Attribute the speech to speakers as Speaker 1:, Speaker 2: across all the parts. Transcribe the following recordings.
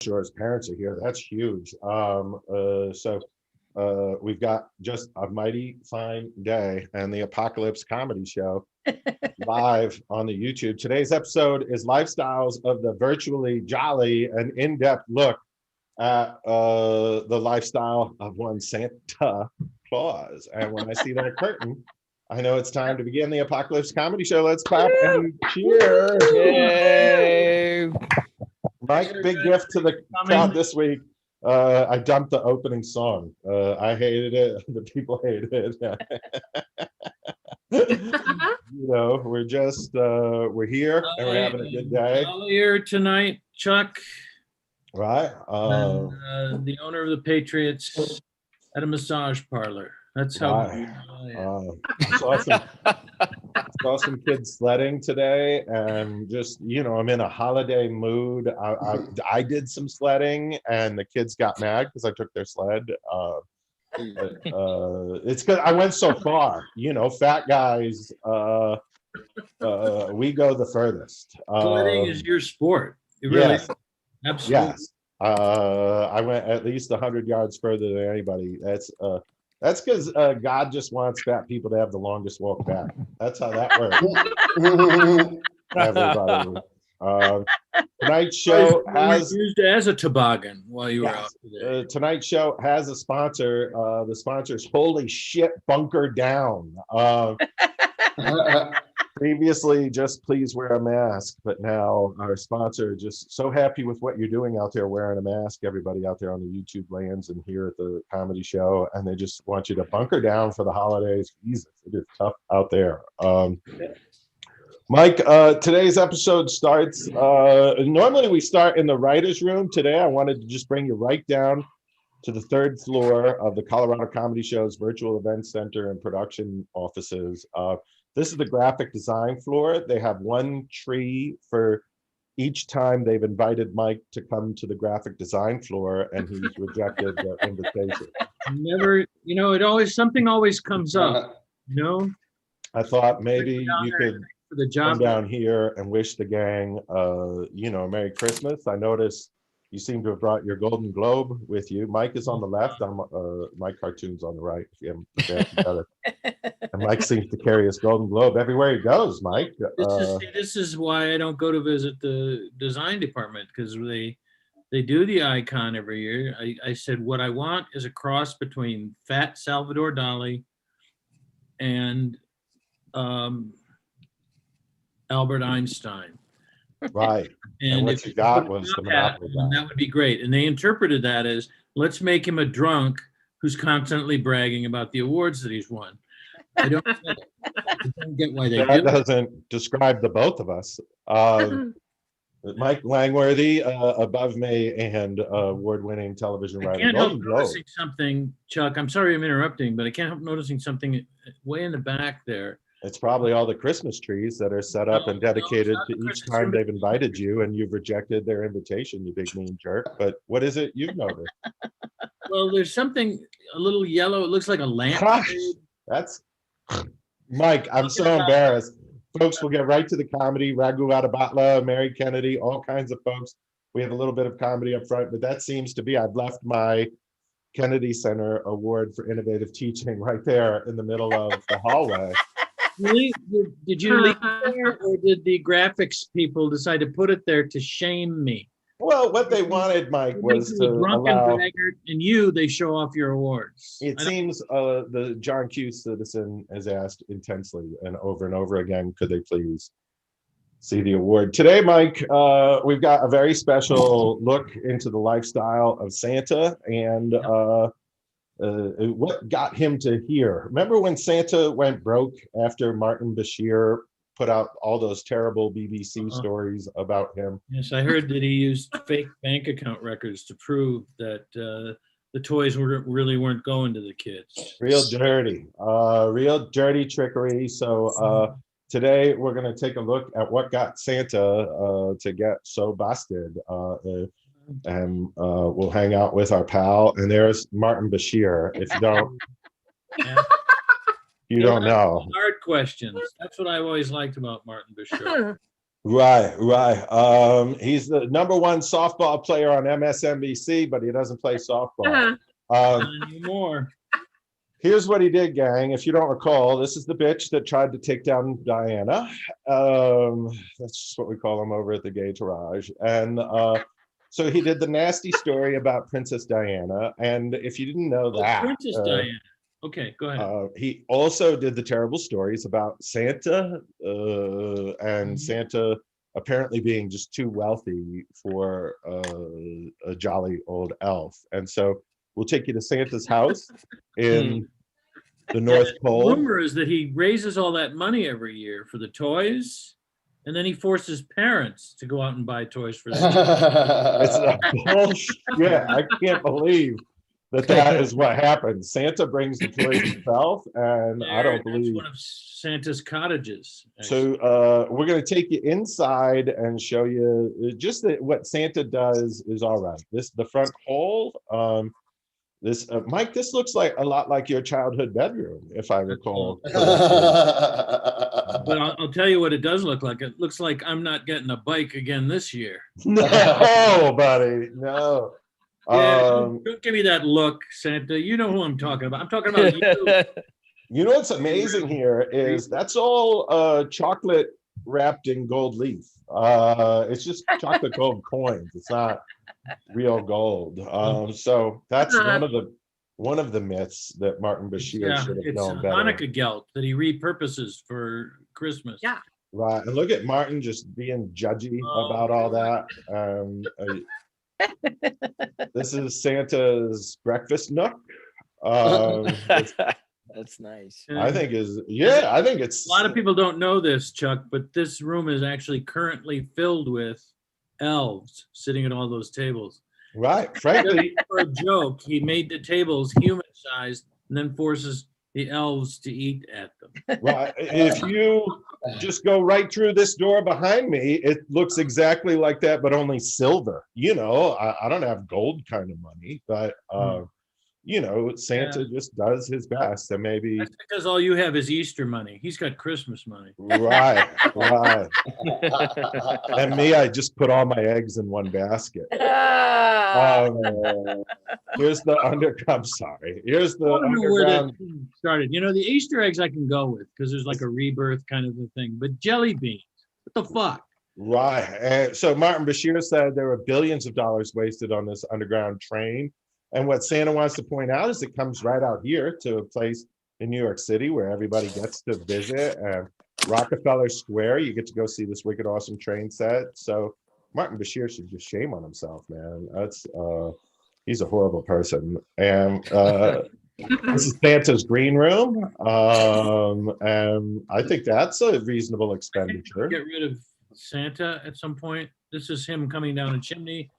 Speaker 1: Longshore's parents are here. That's huge. We've got just a mighty fine day and the Apocalypse Comedy Show live on the YouTube. Today's episode is Lifestyles of the Virtually Jolly, an in-depth look at the lifestyle of one Santa Claus. And when I see that curtain, I know it's time to begin the Apocalypse Comedy Show. Let's clap and cheer.
Speaker 2: Yay!
Speaker 1: Mike, big gift to the crowd this week. I dumped the opening song. I hated it. The people hated it. We're here and we're having a good day.
Speaker 3: Earlier tonight, Chuck,
Speaker 1: right?
Speaker 3: The owner of the Patriots at a massage parlor. That's how.
Speaker 1: Right. Saw some kids sledding today, and just I'm in a holiday mood. I did some sledding, and the kids got mad because I took their sled. It's good. I went so far. Fat guys. We go the furthest.
Speaker 3: Sledding is your sport. It really,
Speaker 1: yes,
Speaker 3: absolutely.
Speaker 1: yes. I went at least 100 yards further than anybody. That's because God just wants fat people to have the longest walk back. That's how that works. Everybody. Tonight's show has
Speaker 3: used as a toboggan while you were out today.
Speaker 1: Tonight's show has a sponsor. The sponsor's Holy Shit Bunker Down. Previously, just please wear a mask, but now our sponsor, just so happy with what you're doing out there wearing a mask, everybody out there on the YouTube lands and here at the comedy show, and they just want you to bunker down for the holidays. Jesus, it is tough out there. Mike, today's episode starts, normally we start in the writer's room. Today I wanted to just bring you right down to the third floor of the Colorado Comedy Show's virtual event center and production offices. This is the graphic design floor. They have one tree for each time they've invited Mike to come to the graphic design floor, and he's rejected the invitation.
Speaker 3: Never, something always comes up,
Speaker 1: I thought maybe you could
Speaker 3: for the job
Speaker 1: come down here and wish the gang, Merry Christmas. I noticed you seem to have brought your Golden Globe with you. Mike is on the left. My cartoon's on the right. If you haven't together. And Mike seems to carry his Golden Globe everywhere he goes. Mike,
Speaker 3: this is why I don't go to visit the design department, because they do the icon every year. I said what I want is a cross between Fat Salvador Dali and Albert Einstein.
Speaker 1: Right. And what you got was the Monopoly guy.
Speaker 3: That would be great. And they interpreted that as, let's make him a drunk who's constantly bragging about the awards that he's won. I don't get why they do
Speaker 1: that. Doesn't describe the both of us. Mike Langworthy, above me, and award-winning television writer.
Speaker 3: I can't help noticing something, Chuck. I'm sorry I'm interrupting, but I can't help noticing something way in the back there.
Speaker 1: It's probably all the Christmas trees that are set up and dedicated to each time they've invited you, and you've rejected their invitation, you big mean jerk. But what is it you've noticed?
Speaker 3: Well, there's something a little yellow. It looks like a lamp.
Speaker 1: That's Mike. I'm so embarrassed. Folks, we'll get right to the comedy. Raghu Attabatla, Mary Kennedy, all kinds of folks. We have a little bit of comedy up front, but that seems to be, I've left my Kennedy Center Award for Innovative Teaching right there in the middle of the hallway.
Speaker 3: Did you leave it there, or did the graphics people decide to put it there to shame me?
Speaker 1: Well, what they wanted, Mike, was to allow...
Speaker 3: And they show off your awards.
Speaker 1: It seems the John Q. citizen has asked intensely and over again, could they please see the award? Today, Mike, we've got a very special look into the lifestyle of Santa and what got him to here. Remember when Santa went broke after Martin Bashir put out all those terrible BBC stories about him?
Speaker 3: Yes, I heard that he used fake bank account records to prove that the toys really weren't going to the kids.
Speaker 1: Real dirty trickery. So today we're going to take a look at what got Santa to get so busted. And we'll hang out with our pal. And there's Martin Bashir. If you don't, you don't know.
Speaker 3: Hard questions. That's what I always liked about Martin Bashir.
Speaker 1: Right. He's the #1 softball player on MSNBC, but he doesn't play softball.
Speaker 3: Not anymore.
Speaker 1: Here's what he did, gang. If you don't recall, this is the bitch that tried to take down Diana. That's just what we call him over at the Gay Garage. And so he did the nasty story about Princess Diana. And if you didn't know that,
Speaker 3: Princess Diana. Okay, go ahead.
Speaker 1: he also did the terrible stories about Santa and Santa apparently being just too wealthy for a jolly old elf. And so we'll take you to Santa's house in the North Pole.
Speaker 3: The rumor is that he raises all that money every year for the toys, and then he forces parents to go out and buy toys for them.
Speaker 1: It's a bullshit. Yeah, I can't believe that is what happens. Santa brings the toys himself, and I don't believe.
Speaker 3: That's one of Santa's cottages.
Speaker 1: So we're going to take you inside and show you just that what Santa does is all right. The front hall. Mike, this looks like a lot like your childhood bedroom, if I recall.
Speaker 3: But I'll tell you what it does look like. It looks like I'm not getting a bike again this year.
Speaker 1: No, buddy, no.
Speaker 3: Yeah, don't give me that look, Santa. You know who I'm talking about. I'm talking about you.
Speaker 1: You know what's amazing here is that's all chocolate wrapped in gold leaf. It's just chocolate gold coins. It's not real gold. So that's one of the myths that Martin Bashir should have known better.
Speaker 3: Hanukkah gelt that he repurposes for Christmas.
Speaker 4: Yeah.
Speaker 1: Right. And look at Martin just being judgy about all that. This is Santa's breakfast nook.
Speaker 2: That's nice.
Speaker 1: I think it's
Speaker 3: a lot of people don't know this, Chuck, but this room is actually currently filled with elves sitting at all those tables.
Speaker 1: Right. Frankly,
Speaker 3: for a joke, he made the tables human-sized and then forces the elves to eat at them.
Speaker 1: Right. If you just go right through this door behind me, it looks exactly like that, but only silver. You know, I don't have gold kind of money, but you know, Santa just does his best, and maybe
Speaker 3: that's because all you have is Easter money. He's got Christmas money.
Speaker 1: Right. And me, I just put all my eggs in one basket. Here's the underground. Sorry. Here's the underground.
Speaker 3: Started. You know, the Easter eggs I can go with because there's like a rebirth kind of a thing. But jelly beans, what the fuck?
Speaker 1: Right. And so Martin Bashir said there were billions of dollars wasted on this underground train. And what Santa wants to point out is it comes right out here to a place in New York City where everybody gets to visit. And Rockefeller Square, you get to go see this wicked awesome train set. So Martin Bashir should just shame on himself, man. That's he's a horrible person. And this is Santa's green room. And I think that's a reasonable expenditure.
Speaker 3: Get rid of Santa at some point. This is him coming down a chimney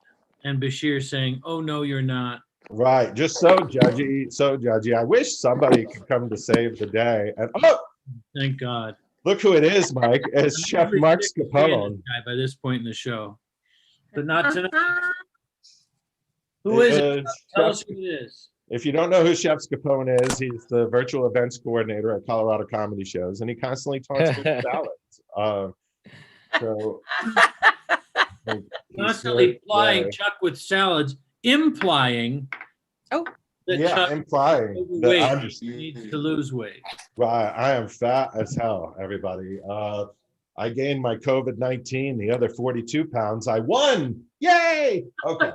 Speaker 3: and Bashir saying, "Oh no, you're not."
Speaker 1: Right, just so judgy. I wish somebody could come to save the day. And
Speaker 3: thank God.
Speaker 1: Look who it is, Mike. It's Chef Mark Scapone.
Speaker 3: By this point in the show, but not tonight. Who is it? Tell us who it is.
Speaker 1: If you don't know who Chef Scapone is, he's the virtual events coordinator at Colorado Comedy Shows, and he constantly taunts me with salads.
Speaker 3: Constantly plying Chuck with salads, implying that Chuck
Speaker 1: implying that I'm just
Speaker 3: needs to lose weight.
Speaker 1: Right, I am fat as hell, everybody. I gained my COVID-19, the other 42 pounds. I won! Yay! Okay.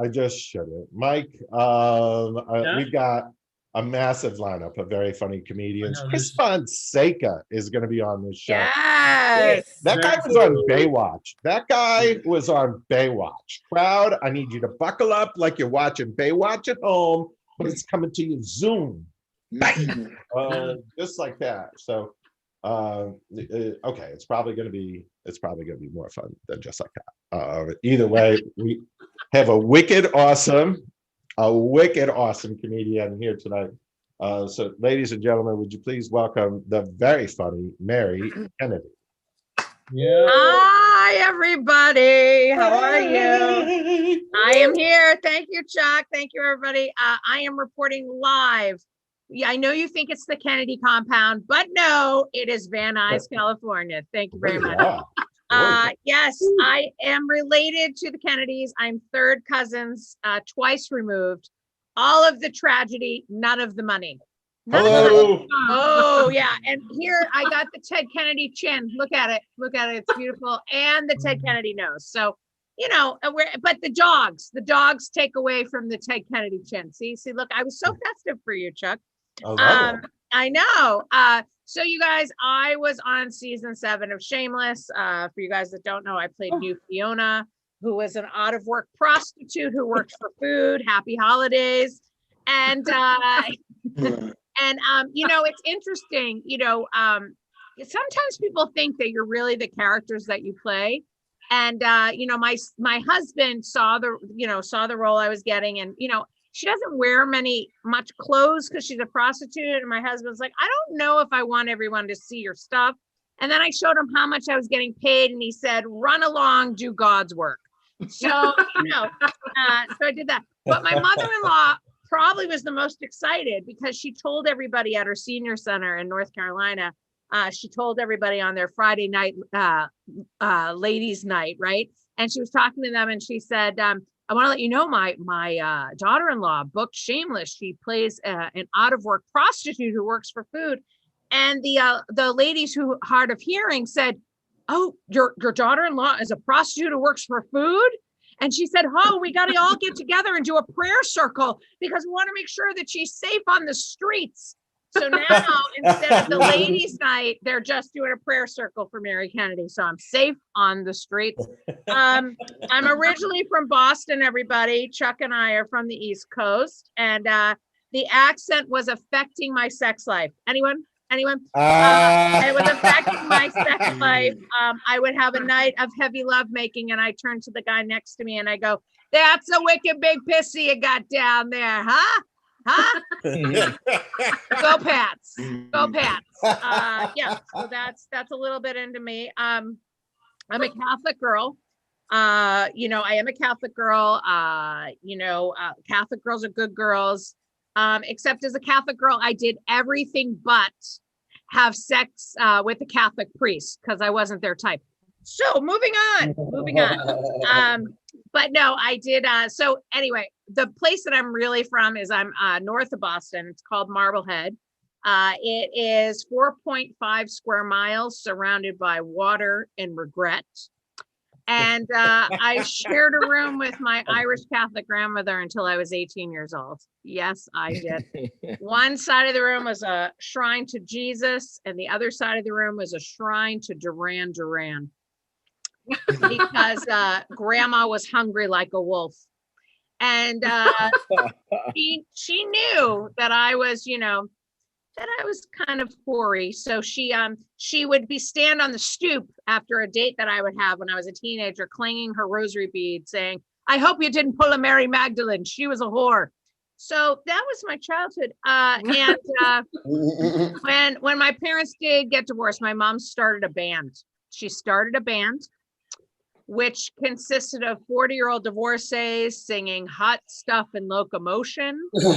Speaker 1: I just shouldn't. Mike, we've got a massive lineup of very funny comedians. Chris Fonseca is going to be on this show.
Speaker 4: Yes.
Speaker 1: That guy was on Baywatch. Crowd, I need you to buckle up like you're watching Baywatch at home, but it's coming to you Zoom. Just like that. So okay, it's probably going to be more fun than just like that. Either way, we have a wicked awesome comedian here tonight. So ladies and gentlemen, would you please welcome the very funny Mary Kennedy.
Speaker 3: Yeah.
Speaker 4: Hi, everybody. How are you? I am here. Thank you, Chuck. Thank you, everybody. I am reporting live Yeah, I know you think it's the Kennedy compound, but no, it is Van Nuys, California. Thank you very much.
Speaker 1: Yeah.
Speaker 4: Yes, I am related to the Kennedys. I'm third cousins, twice removed. All of the tragedy, none of the money. None of the money.
Speaker 1: Hello.
Speaker 4: Oh yeah, and here I got the Ted Kennedy chin. Look at it. Look at it. It's beautiful, and the Ted Kennedy nose. So, you know, but the dogs take away from the Ted Kennedy chin. See, look, I was so festive for you, Chuck.
Speaker 1: I love it.
Speaker 4: I know. So you guys, I was on season 7 of Shameless. For you guys that don't know, I played New Fiona, who was an out of work prostitute who worked for food. Happy holidays. And you know, it's interesting, you know, sometimes people think that you're really the characters that you play. And you know, my husband saw the role I was getting, and you know, she doesn't wear much clothes because she's a prostitute. And my husband's like, I don't know if I want everyone to see your stuff. And then I showed him how much I was getting paid, and he said, run along, do God's work. So, you know, so I did that. But my mother-in-law probably was the most excited because she told everybody at her senior center in North Carolina, she told everybody on their Friday night, ladies night, right? And she was talking to them and she said, I want to let you know my daughter-in-law booked Shameless. She plays an out-of-work prostitute who works for food. And the ladies who hard of hearing said, oh, your daughter-in-law is a prostitute who works for food? And she said, oh, we got to all get together and do a prayer circle because we want to make sure that she's safe on the streets. So now, instead of the ladies' night, they're just doing a prayer circle for Mary Kennedy. So I'm safe on the streets. I'm originally from Boston, everybody. Chuck and I are from the East Coast. And the accent was affecting my sex life. Anyone? It was affecting my sex life. I would have a night of heavy lovemaking and I turn to the guy next to me and I go, that's a wicked big pissy you got down there, huh? Go Pats. Go Pats. Yeah, so that's a little bit into me. I'm a Catholic girl. You know, I am a Catholic girl. You know, Catholic girls are good girls. Except as a Catholic girl, I did everything but have sex with a Catholic priest because I wasn't their type. So moving on. But no, I did. So anyway, the place that I'm really from is I'm north of Boston. It's called Marblehead. It is 4.5 square miles surrounded by water and regret. And I shared a room with my Irish Catholic grandmother until I was 18 years old. Yes, I did. One side of the room was a shrine to Jesus, and the other side of the room was a shrine to Duran Duran. Because grandma was hungry like a wolf. And she knew that I was, you know, that I was kind of hoary. So she would stand on the stoop after a date that I would have when I was a teenager, clanging her rosary bead, saying, I hope you didn't pull a Mary Magdalene. She was a whore. So that was my childhood. And when my parents did get divorced, my mom started a band. She started a band which consisted of 40-year-old divorcees singing Hot Stuff and Locomotion. Called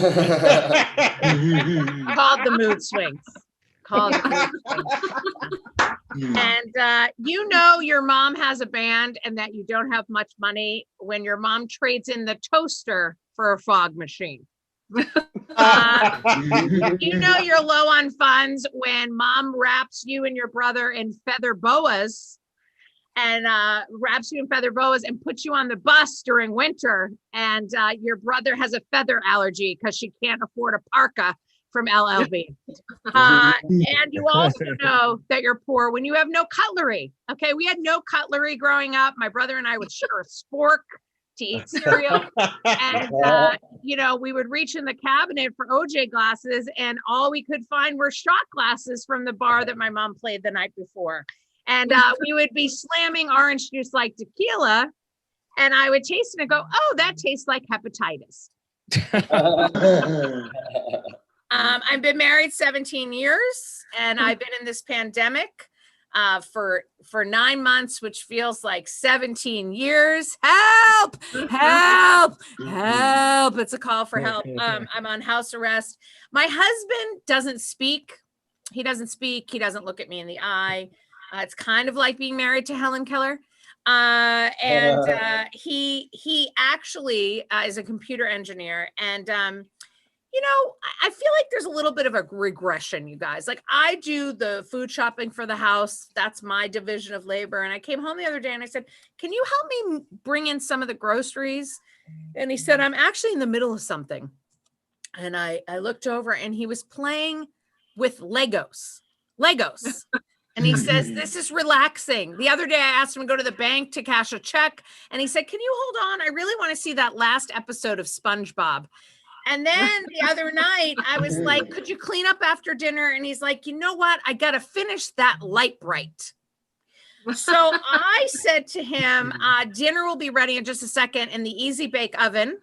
Speaker 4: the Mood Swings. And you know your mom has a band and that you don't have much money when your mom trades in the toaster for a fog machine. You know you're low on funds when mom wraps you and your brother in feather boas and wraps you in feather boas and puts you on the bus during winter, and your brother has a feather allergy because she can't afford a parka from LLB. And you also know that you're poor when you have no cutlery. Okay, we had no cutlery growing up. My brother and I would share a spork to eat cereal. And, you know, we would reach in the cabinet for OJ glasses and all we could find were shot glasses from the bar that my mom played the night before. And we would be slamming orange juice like tequila. And I would taste it and go, oh, that tastes like hepatitis. I've been married 17 years and I've been in this pandemic for 9 months, which feels like 17 years. Help! Help! Help! It's a call for help. I'm on house arrest. My husband doesn't speak. He doesn't speak. He doesn't look at me in the eye. It's kind of like being married to Helen Keller. He actually is a computer engineer, and I feel like there's a little bit of a regression, you guys. Like, I do the food shopping for the house. That's my division of labor. And I came home the other day and I said, can you help me bring in some of the groceries? And he said, I'm actually in the middle of something. And I looked over and he was playing with Legos. And he says, this is relaxing. The other day I asked him to go to the bank to cash a check. And he said, can you hold on? I really want to see that last episode of SpongeBob. And then the other night I was like, could you clean up after dinner? And he's like, you know what? I got to finish that light bright. So I said to him, dinner will be ready in just a second in the Easy Bake Oven.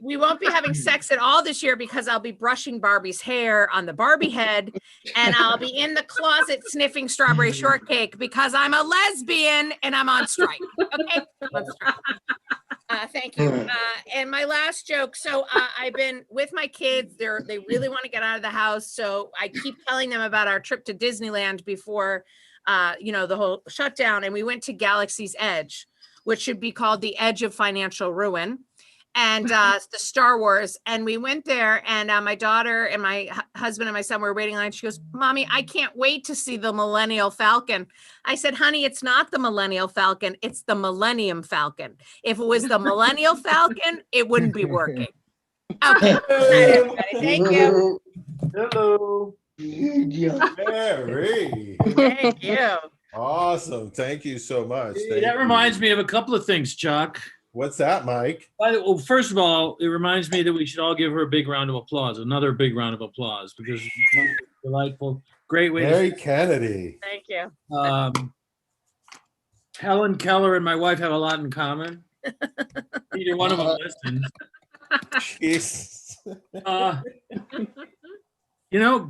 Speaker 4: We won't be having sex at all this year because I'll be brushing Barbie's hair on the Barbie head, and I'll be in the closet sniffing strawberry shortcake because I'm a lesbian and I'm on strike. Okay. On strike. Thank you. And my last joke. So I've been with my kids. They really want to get out of the house. So I keep telling them about our trip to Disneyland before, the whole shutdown. And we went to Galaxy's Edge, which should be called the Edge of Financial Ruin. And the Star Wars. And we went there, and my daughter and my husband and my son were waiting in line. She goes, Mommy, I can't wait to see the Millennial Falcon. I said, honey, it's not the Millennial Falcon. It's the Millennium Falcon. If it was the Millennial Falcon, it wouldn't be working. Okay. Thank you.
Speaker 1: Hello. Mary.
Speaker 4: Thank you.
Speaker 1: Awesome. Thank you so much.
Speaker 3: That reminds me of a couple of things, Chuck.
Speaker 1: What's that, Mike?
Speaker 3: Well, first of all, it reminds me that we should all give her a big round of applause, another big round of applause, because it's delightful, great way.
Speaker 1: Mary Kennedy.
Speaker 4: Thank you.
Speaker 3: Helen Keller and my wife have a lot in common. Neither one of them listens.
Speaker 1: Jeez.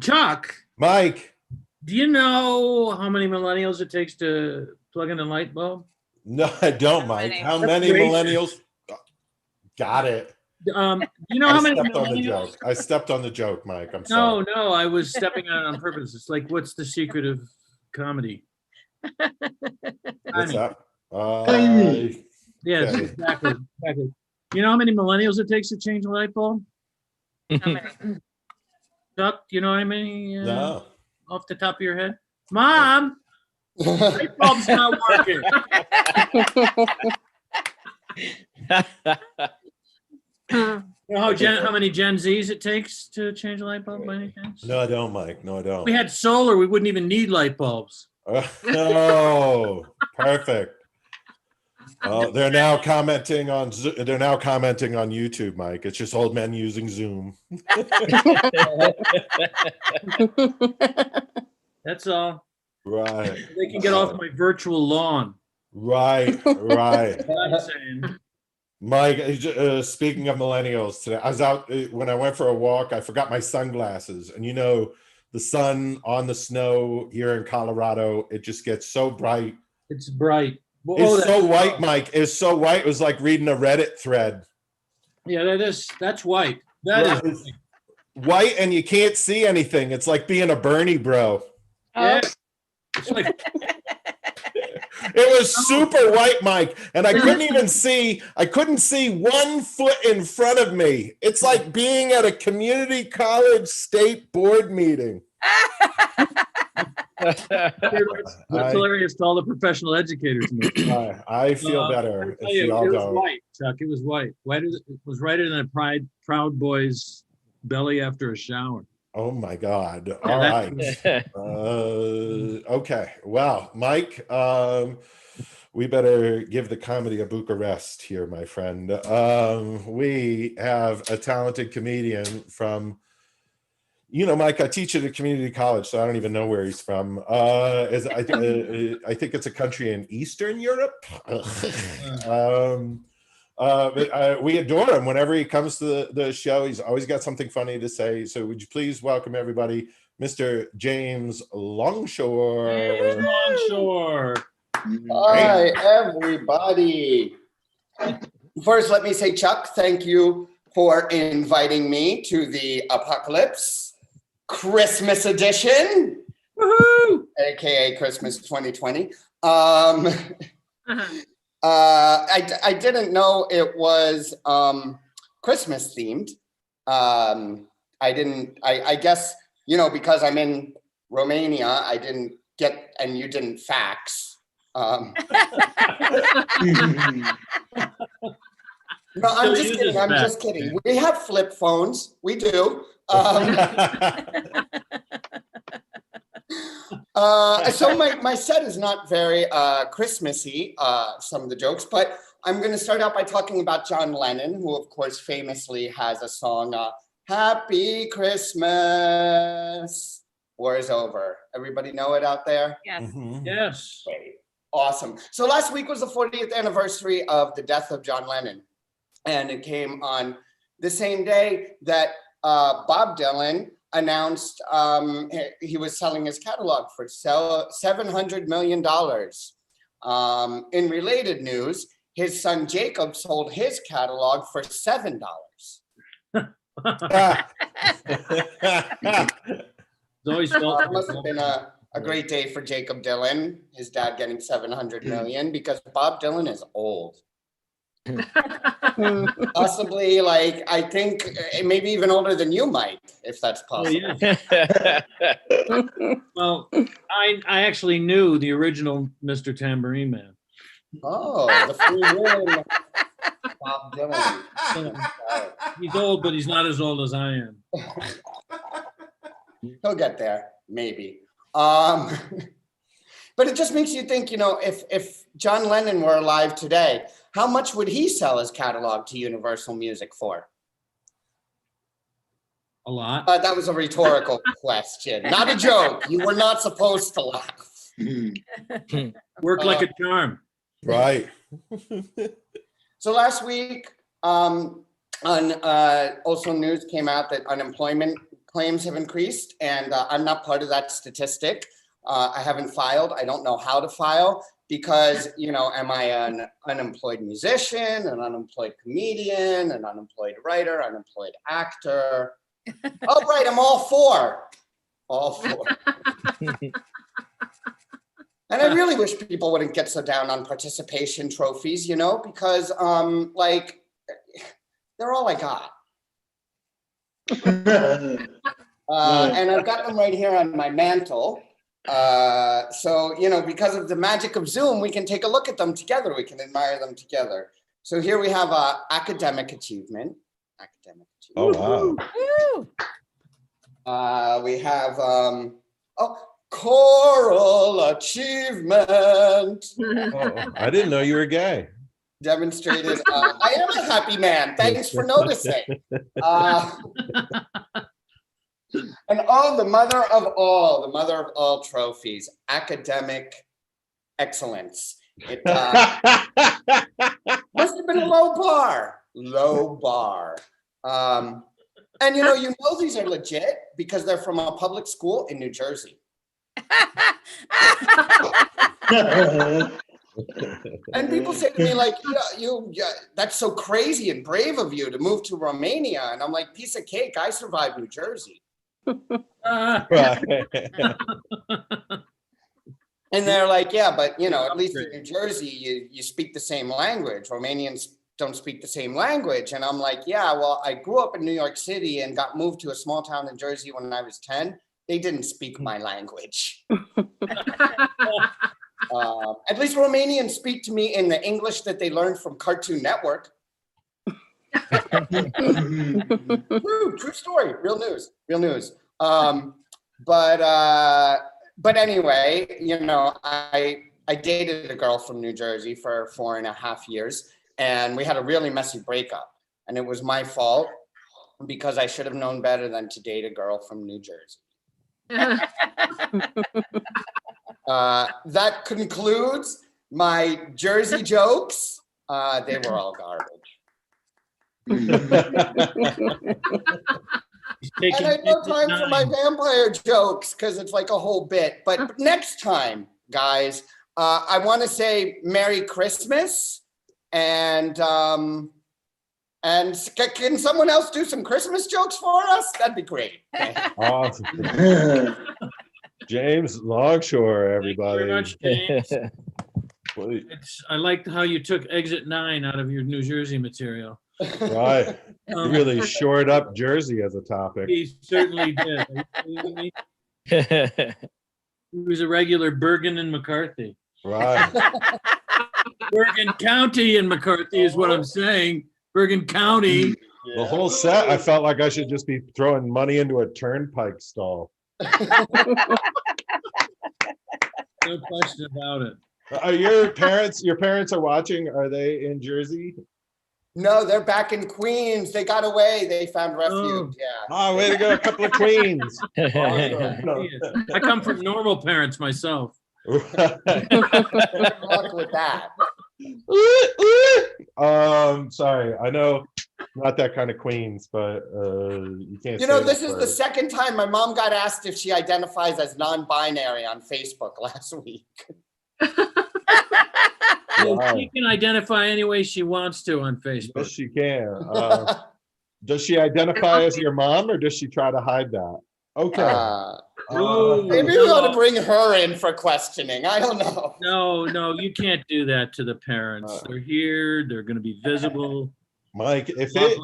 Speaker 3: Chuck.
Speaker 1: Mike.
Speaker 3: Do you know how many millennials it takes to plug in a light bulb?
Speaker 1: No, I don't, Mike. How many millennials? Got it.
Speaker 3: You know how many
Speaker 1: stepped on the
Speaker 3: millennials?
Speaker 1: joke. I stepped on the joke, Mike. I'm sorry.
Speaker 3: No, I was stepping on it on purpose. It's like, what's the secret of comedy?
Speaker 1: What's up?
Speaker 3: Yes,
Speaker 1: Okay.
Speaker 3: exactly. You know how many millennials it takes to change a light bulb?
Speaker 4: How many?
Speaker 3: Chuck, you know how many
Speaker 1: No.
Speaker 3: off the top of your head? Mom, light bulb's not working. You know how many Gen Zs it takes to change a light bulb by any chance?
Speaker 1: No, I don't, Mike. No, I don't.
Speaker 3: If we had solar, we wouldn't even need light bulbs.
Speaker 1: Oh, perfect. Oh, they're now commenting on YouTube, Mike. It's just old men using Zoom.
Speaker 3: That's all.
Speaker 1: Right.
Speaker 3: They can get off my virtual lawn.
Speaker 1: Right.
Speaker 3: That's what I'm saying.
Speaker 1: Mike, speaking of millennials, today I was out when I went for a walk. I forgot my sunglasses, and the sun on the snow here in Colorado, it just gets so bright.
Speaker 3: It's bright.
Speaker 1: It's so white, Mike. It's so white. It was like reading a Reddit thread.
Speaker 3: Yeah, that's white. That is
Speaker 1: white, and you can't see anything. It's like being a Bernie bro.
Speaker 3: Yeah. It's like
Speaker 1: it was super white, Mike, and I couldn't see 1 foot in front of me. It's like being at a community college state board meeting.
Speaker 3: that's hilarious to all the professional educators.
Speaker 1: I feel better.
Speaker 3: It was white, Chuck. It was white. It was whiter than a Proud Boy's belly after a shower.
Speaker 1: Oh my God. All right. Okay. Well, Mike, we better give the comedy a Bucharest here, my friend. We have a talented comedian from, Mike, I teach at a community college, so I don't even know where he's from. I think it's a country in Eastern Europe. But we adore him whenever he comes to the show. He's always got something funny to say. So would you please welcome everybody Mr. James Longshore.
Speaker 3: Longshore.
Speaker 5: Hi, everybody. First, let me say, Chuck, thank you for inviting me to the ApocaLips Christmas edition,
Speaker 3: Woohoo!
Speaker 5: aka Christmas 2020.
Speaker 4: Uh-huh.
Speaker 5: I didn't know it was Christmas themed. I guess, because I'm in Romania, I didn't get, and you didn't fax. No, I'm just kidding. I'm just kidding. We have flip phones. We do. So my set is not very Christmassy, some of the jokes, but I'm going to start out by talking about John Lennon, who of course famously has a song, Happy Christmas, War is Over. Everybody know it out there?
Speaker 4: Yes.
Speaker 3: Yes.
Speaker 5: Great. Awesome. So last week was the 40th anniversary of the death of John Lennon. And it came on the same day that Bob Dylan announced he was selling his catalog for $700 million. In related news, his son Jacob sold his catalog for $7.
Speaker 3: Always
Speaker 5: It must have been a great day for Jacob Dylan, his dad getting $700 million, because Bob Dylan is old. Possibly, I think maybe even older than you, Mike, if that's possible.
Speaker 3: Well, I actually knew the original Mr. Tambourine Man.
Speaker 5: Oh, the free will, Bob Dylan.
Speaker 3: He's old, but he's not as old as I am.
Speaker 5: He'll get there, maybe. But it just makes you think, if John Lennon were alive today, how much would he sell his catalog to Universal Music for?
Speaker 3: A lot.
Speaker 5: That was a rhetorical question, not a joke. You were not supposed to laugh.
Speaker 3: Work like a charm.
Speaker 1: Right.
Speaker 5: So last week, on also news came out that unemployment claims have increased, and I'm not part of that statistic. I haven't filed. I don't know how to file because, am I an unemployed musician, an unemployed comedian, an unemployed writer, unemployed actor? Oh, right, I'm all four. All four. And I really wish people wouldn't get so down on participation trophies, because they're all I got. And I've got them right here on my mantle. So, because of the magic of Zoom, we can take a look at them together. We can admire them together. So here we have academic achievement.
Speaker 1: Oh,
Speaker 5: wow. We have choral achievement.
Speaker 1: Oh, I didn't know you were gay.
Speaker 5: Demonstrated. I am a happy man. Thanks for noticing. And the mother of all trophies, academic excellence. It must have been a low bar. And these are legit because they're from a public school in New Jersey. And people say to me that's so crazy and brave of you to move to Romania. And I'm like, piece of cake, I survived New Jersey. And they're like, yeah, but at least in New Jersey, you speak the same language. Romanians don't speak the same language. And I'm like, yeah, well, I grew up in New York City and got moved to a small town in Jersey when I was 10. They didn't speak my language. At least Romanians speak to me in the English that they learned from Cartoon Network. True story, real news. But anyway, I dated a girl from New Jersey for 4.5 years, and we had a really messy breakup, and it was my fault because I should have known better than to date a girl from New Jersey. That concludes my Jersey jokes. They were all garbage.
Speaker 3: He's
Speaker 5: And
Speaker 3: taking
Speaker 5: I have no
Speaker 3: exit
Speaker 5: time for my
Speaker 3: 9.
Speaker 5: vampire jokes because it's like a whole bit. But next time, guys, I want to say Merry Christmas, and can someone else do some Christmas jokes for us? That'd be great.
Speaker 1: Awesome. James Longshore,
Speaker 3: Thank you
Speaker 1: everybody.
Speaker 3: very much, James.
Speaker 1: Please.
Speaker 3: I liked how you took exit 9 out of your New Jersey material.
Speaker 1: Right. You really shored up Jersey as a topic.
Speaker 3: He certainly did. Are you kidding me? He was a regular Bergen and McCarthy.
Speaker 1: Right.
Speaker 3: Bergen County and McCarthy is what I'm saying. Bergen County.
Speaker 1: The whole set, I felt like I should just be throwing money into a turnpike stall.
Speaker 3: No question about it.
Speaker 1: Are your parents are watching? Are they in Jersey?
Speaker 5: No, they're back in Queens. They got away. They found refuge.
Speaker 3: Oh.
Speaker 5: Yeah.
Speaker 1: Oh, way to go, a couple of queens.
Speaker 3: I come from normal parents myself.
Speaker 5: Good luck with that.
Speaker 1: Sorry, I know not that kind of queens, but you can't.
Speaker 5: You know,
Speaker 1: say
Speaker 5: this
Speaker 1: that
Speaker 5: is
Speaker 1: word.
Speaker 5: the second time my mom got asked if she identifies as non-binary on Facebook last week.
Speaker 1: Wow.
Speaker 3: She can identify any way she wants to on
Speaker 1: Yes,
Speaker 3: Facebook.
Speaker 1: she can. Does she identify as your mom, or does she try to hide that? Okay.
Speaker 5: Maybe we ought to bring her in for questioning. I don't know.
Speaker 3: No, you can't do that to the parents. They're here. They're going to be visible.
Speaker 1: Mike, if it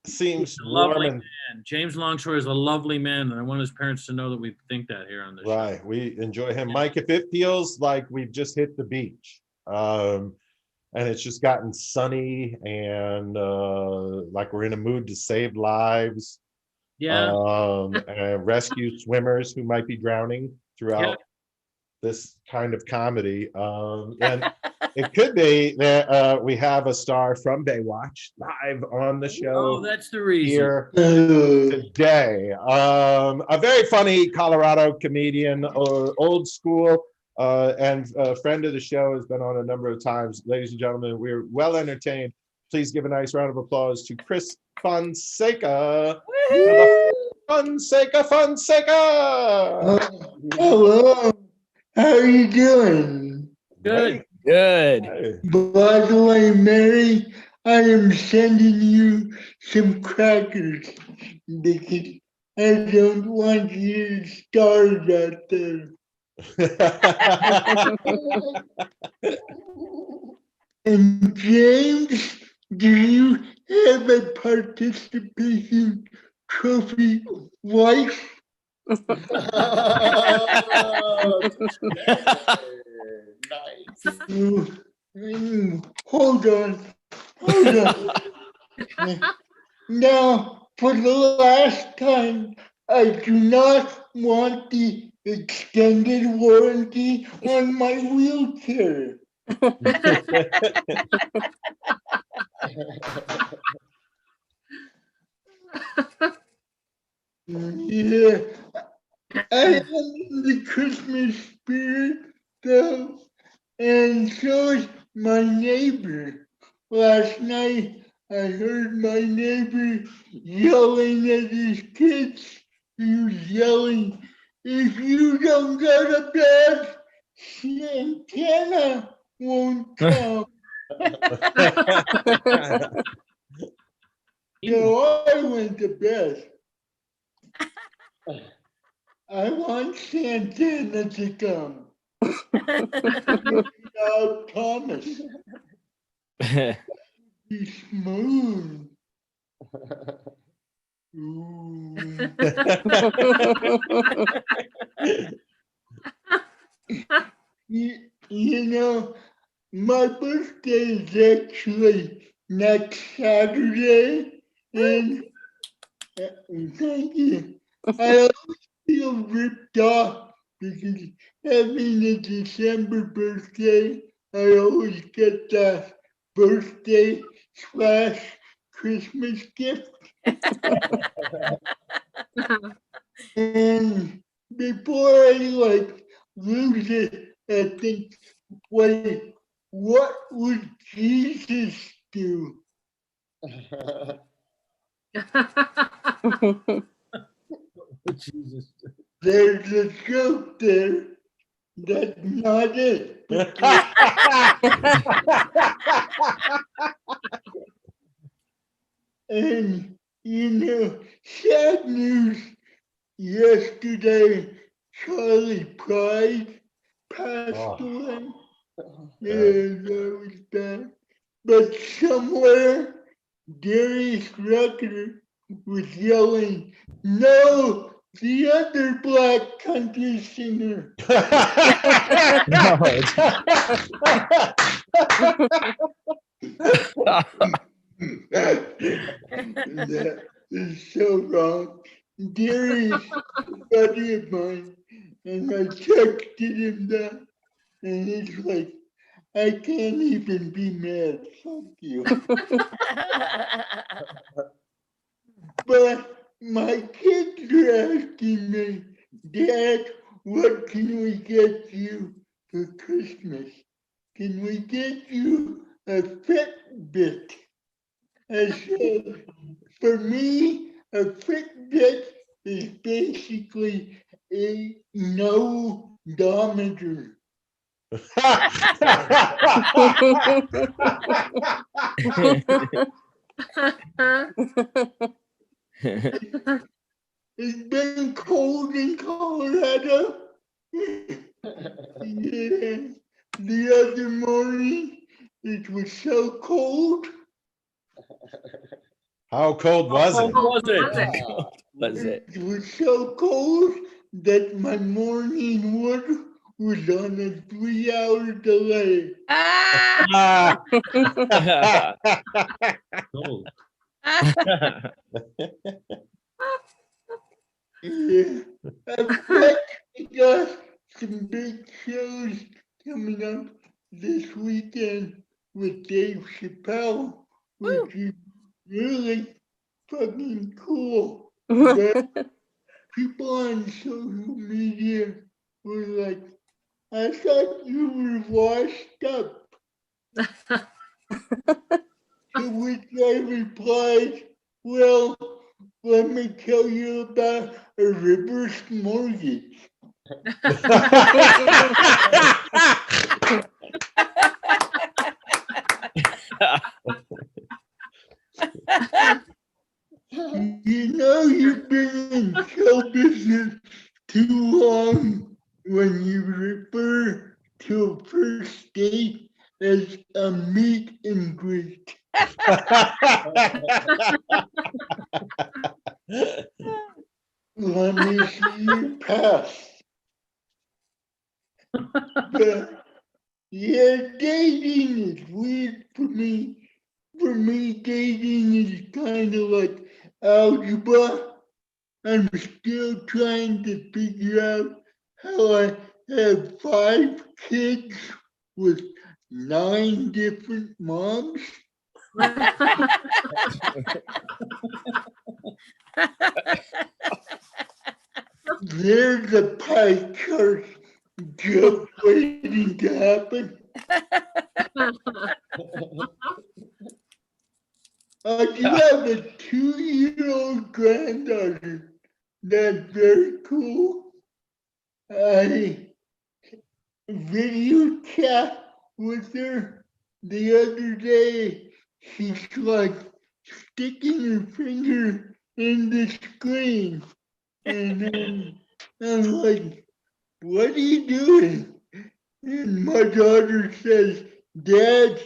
Speaker 1: seems
Speaker 3: He's a lovely
Speaker 1: warm and
Speaker 3: man. James Longshore is a lovely man, and I want his parents to know that we think that here on the show.
Speaker 1: right, we enjoy him. Mike, if it feels like we've just hit the beach, and it's just gotten sunny and like we're in a mood to save lives,
Speaker 3: Yeah.
Speaker 1: and rescue swimmers who might be drowning throughout this kind of comedy. And it could be that we have a star from Baywatch live on the
Speaker 3: Oh,
Speaker 1: show
Speaker 3: that's the reason.
Speaker 1: here today. A very funny Colorado comedian, old school, and a friend of the show, has been on a number of times. Ladies and gentlemen, we're well entertained. Please give a nice round of applause to Chris Fonseca. Fonseca.
Speaker 6: Hello, how are you doing?
Speaker 3: Good.
Speaker 2: Good.
Speaker 1: Hey.
Speaker 6: By the way, Mary, I am sending you some crackers because I don't want you to starve out there. And James, do you have a participation trophy wife?
Speaker 5: Nice.
Speaker 6: Hold on. Now, for the last time, I do not want the extended warranty on my wheelchair. Yeah, I am in the Christmas spirit, though, and so is my neighbor. Last night, I heard my neighbor yelling at his kids. He was yelling, "If you don't go to bed, Santana won't come." So I went to bed. I want Santana to come. I promise. He's smooth. Ooh. You know, my birthday is actually next Saturday, and thank you. I always feel ripped off because having a December birthday, I always get the birthday / Christmas gift. And before I lose it, I think, wait, what would Jesus do?
Speaker 3: Jesus.
Speaker 6: There's a joke there. That's not it. And, sad news, yesterday, Charlie Pride passed
Speaker 1: Oh.
Speaker 6: away.
Speaker 1: Yeah.
Speaker 6: And that was bad. But somewhere, Darius Rucker was yelling, "No, the other black country singer." That is so wrong. Darius is a buddy of mine, and I texted him that, and he's like, "I can't even be mad, fuck you." But my kids are asking me, "Dad, what can we get you for Christmas? Can we get you a Fitbit?" I said, for me, a Fitbit is basically a no-dometer. It's been cold in Colorado. Yeah. The other morning, it was so cold.
Speaker 1: How cold was
Speaker 3: How
Speaker 1: it?
Speaker 3: was it?
Speaker 2: Was it?
Speaker 6: It was so cold that my morning wood was on a 3-hour delay.
Speaker 4: Ah,
Speaker 3: Cold.
Speaker 6: Yeah. I bet we got some big shows coming up this weekend with Dave Chappelle, which is really fucking cool. But people on social media were like, "I thought you were washed up." To which I replied, "Well, let me tell you about a reverse mortgage." You've been in show business too long when you refer to a first date as a meet and greet. Let me see your pass. But, yeah, dating is weird for me. For me, dating is kind of like algebra. I'm still trying to figure out how I have 5 kids with 9 different moms. There's a pie chart just waiting to happen. I do have a 2-year-old granddaughter that's very cool. I video chat with her the other day. She's like sticking her finger in the screen. And then I'm like, "What are you doing?" And my daughter says, "Dad,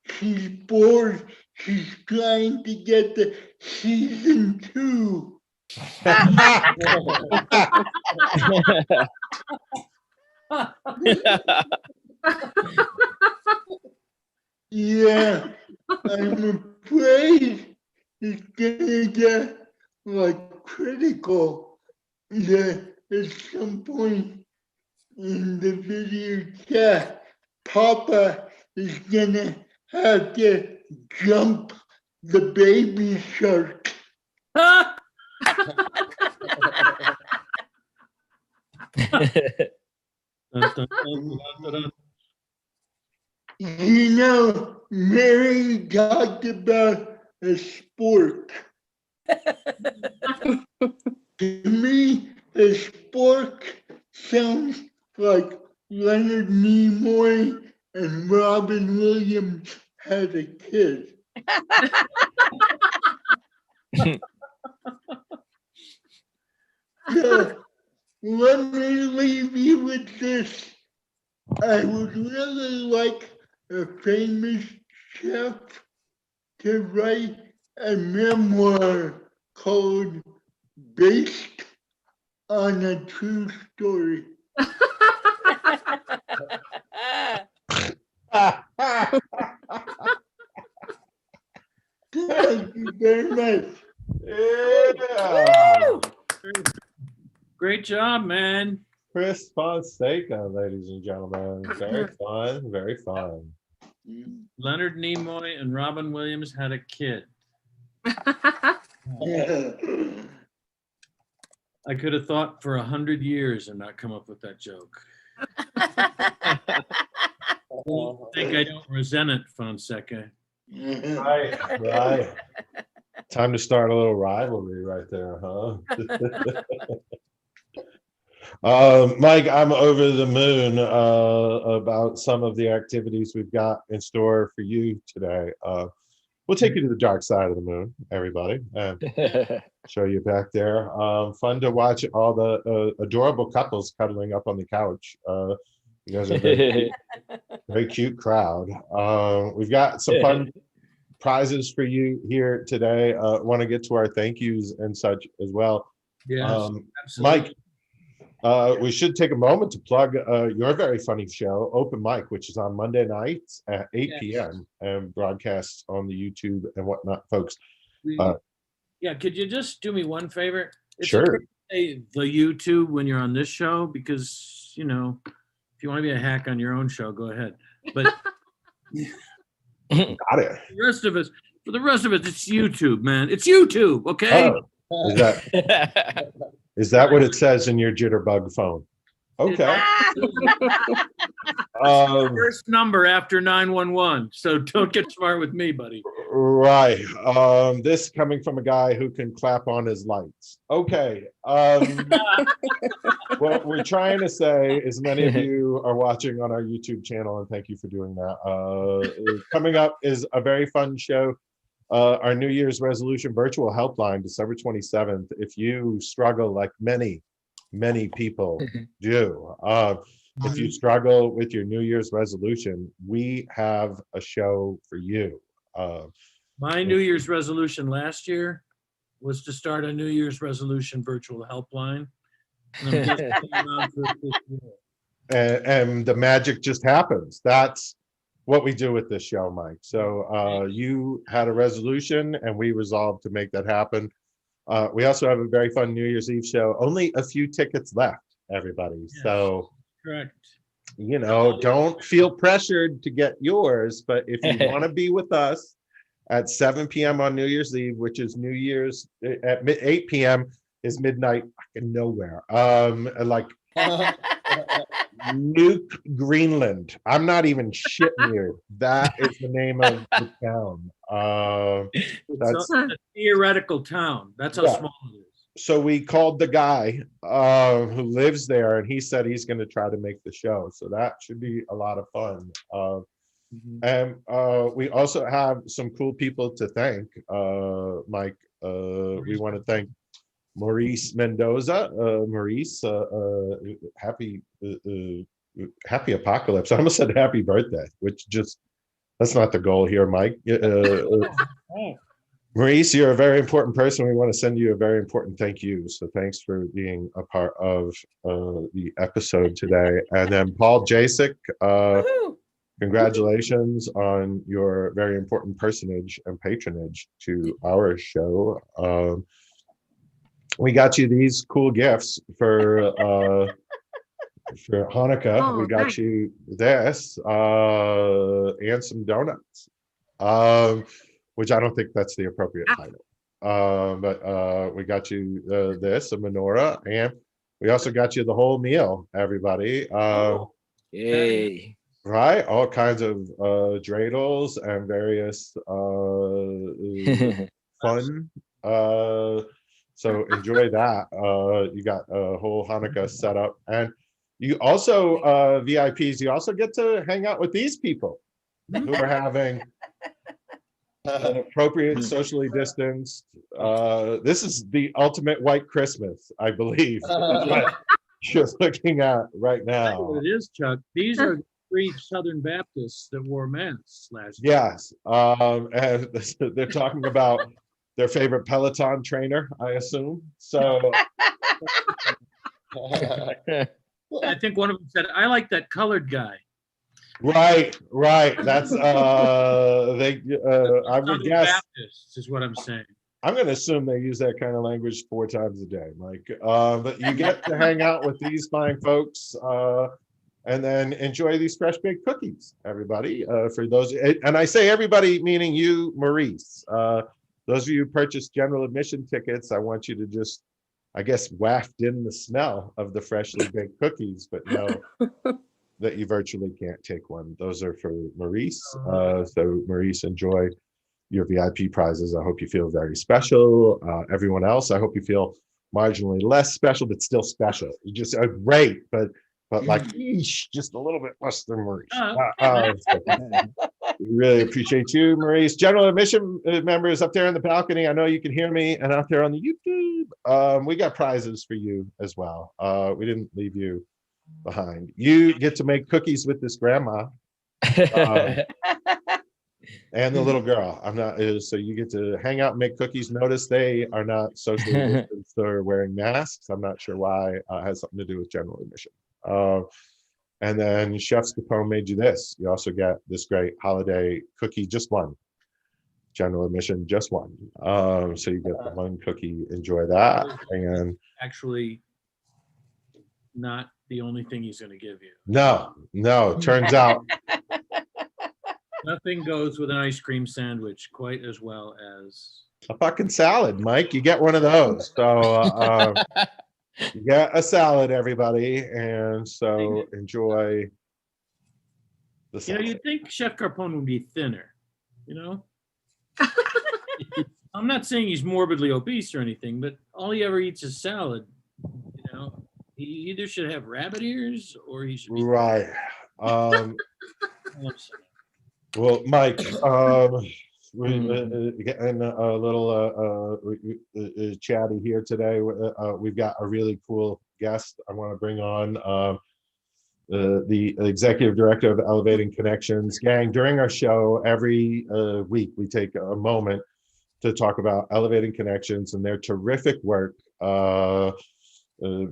Speaker 6: she's bored. She's trying to get the season 2. Yeah, I'm afraid it's gonna get like critical that at some point in the video chat, Papa is gonna have to jump the baby shark. Mary talked about a sport. To me, a spork sounds like Leonard Nimoy and Robin Williams had a kid. So let me leave you with this. I would really like a famous chef to write a memoir called Based on a True Story. Thank you very much.
Speaker 1: Yeah.
Speaker 3: Great job, man.
Speaker 1: Chris Fonseca, ladies and gentlemen. Very fun, very fun.
Speaker 3: Leonard Nimoy and Robin Williams had a kid.
Speaker 6: Yeah.
Speaker 3: I could have thought for 100 years and not come up with that joke. I don't resent it, Fonseca.
Speaker 1: Right, right. Time to start a little rivalry right there, huh? Mike, I'm over the moon about some of the activities we've got in store for you today. We'll take you to the dark side of the moon, everybody, and show you back there. Fun to watch all the adorable couples cuddling up on the couch. You guys are a very cute crowd. We've got some fun prizes for you here today. Want to get to our thank yous and such as well.
Speaker 3: Yes,
Speaker 1: Mike, we should take a moment to plug your very funny show, Open Mic, which is on Monday nights at 8 p.m. and broadcasts on the YouTube and whatnot, folks.
Speaker 3: Yeah, could you just do me one favor? It's
Speaker 1: Sure.
Speaker 3: okay to say the YouTube when you're on this show, because, you know, if you want to be a hack on your own show, go ahead. But
Speaker 1: Got it.
Speaker 3: for the rest of it, it's YouTube, man. It's YouTube, okay?
Speaker 1: Oh, is that what it says in your jitterbug phone? Okay.
Speaker 3: First number after 911. So don't get smart with me, buddy.
Speaker 1: Right. This coming from a guy who can clap on his lights. Okay. What we're trying to say is many of you are watching on our YouTube channel, and thank you for doing that. Coming up is a very fun show. Our New Year's resolution virtual helpline, December 27th. If you struggle like many people do, if you struggle with your New Year's resolution, we have a show for you.
Speaker 3: My New Year's resolution last year was to start a New Year's resolution virtual helpline. And I'm just hanging on for it this year.
Speaker 1: And the magic just happens. That's what we do with this show, Mike. So you had a resolution and we resolved to make that happen. We also have a very fun New Year's Eve show. Only a few tickets left, everybody.
Speaker 3: Yes.
Speaker 1: So,
Speaker 3: Correct.
Speaker 1: you know, don't feel pressured to get yours, but if you want to be with us at 7 p.m. on New Year's Eve, which is New Year's at 8 p.m. is midnight fucking nowhere. Like Nuke, Greenland. I'm not even shitting you. That is the name of the town.
Speaker 3: It's a theoretical town. That's how small it is.
Speaker 1: So we called the guy who lives there, and he said he's going to try to make the show. So that should be a lot of fun. And we also have some cool people to thank, Mike. We want to thank Maurice Mendoza. Maurice, happy apocalypse. I almost said happy birthday, which that's not the goal here, Mike. Maurice, you're a very important person. We want to send you a very important thank you. So thanks for being a part of the episode today. And then Paul Jasek, congratulations on your very important personage and patronage to our show. We got you these cool gifts for Hanukkah.
Speaker 4: Oh,
Speaker 1: we got
Speaker 4: nice.
Speaker 1: you this and some donuts, which I don't think that's the appropriate title. But we got you this, a menorah, and we also got you the whole meal, everybody.
Speaker 2: Yay.
Speaker 1: Right, all kinds of dreidels and various fun So enjoy that. You got a whole Hanukkah set up, and you also VIPs. You also get to hang out with these people who are having an appropriate socially distanced. This is the ultimate white Christmas, I believe. What you're looking at right now.
Speaker 3: What it is, Chuck. These are 3 Southern Baptists that wore masks last year.
Speaker 1: Yes, and they're talking about their favorite Peloton trainer, I assume. So
Speaker 3: I think one of them said, "I like that colored guy."
Speaker 1: right. That's I would
Speaker 3: Southern
Speaker 1: guess.
Speaker 3: Baptists is what I'm saying.
Speaker 1: I'm going to assume they use that kind of language 4 times a day, Mike. But you get to hang out with these fine folks, and then enjoy these fresh baked cookies, everybody. For those, and I say everybody, meaning you, Maurice. Those of you who purchased general admission tickets, I want you to just, I guess, waft in the smell of the freshly baked cookies, but know that you virtually can't take one. Those are for Maurice. So Maurice, enjoy your VIP prizes. I hope you feel very special. Everyone else, I hope you feel marginally less special, but still special. You just are great, but like, eesh, just a little bit less than Maurice. We really appreciate you, Maurice. General admission members up there in the balcony, I know you can hear me, and out there on the YouTube, we got prizes for you as well. We didn't leave you behind. You get to make cookies with this grandma and the little girl. So you get to hang out and make cookies. Notice they are not socially distanced or wearing masks. I'm not sure why. It has something to do with general admission. And then Chef Capone made you this. You also get this great holiday cookie, just one. General admission, just one. So you get the one cookie, enjoy that. And
Speaker 3: Actually, not the only thing he's going to give you.
Speaker 1: no, turns out.
Speaker 3: Nothing goes with an ice cream sandwich quite as well as
Speaker 1: A fucking salad, Mike. You get one of those. So you get a salad, everybody. And so enjoy the salad.
Speaker 3: you'd think Chef Carpone would be thinner, I'm not saying he's morbidly obese or anything, but all he ever eats is salad. He either should have rabbit ears or he should be
Speaker 1: Right. Well, Mike, we're getting a little chatty here today. We've got a really cool guest I want to bring on, the executive director of Elevating Connections. Gang, during our show, every week, we take a moment to talk about Elevating Connections and their terrific work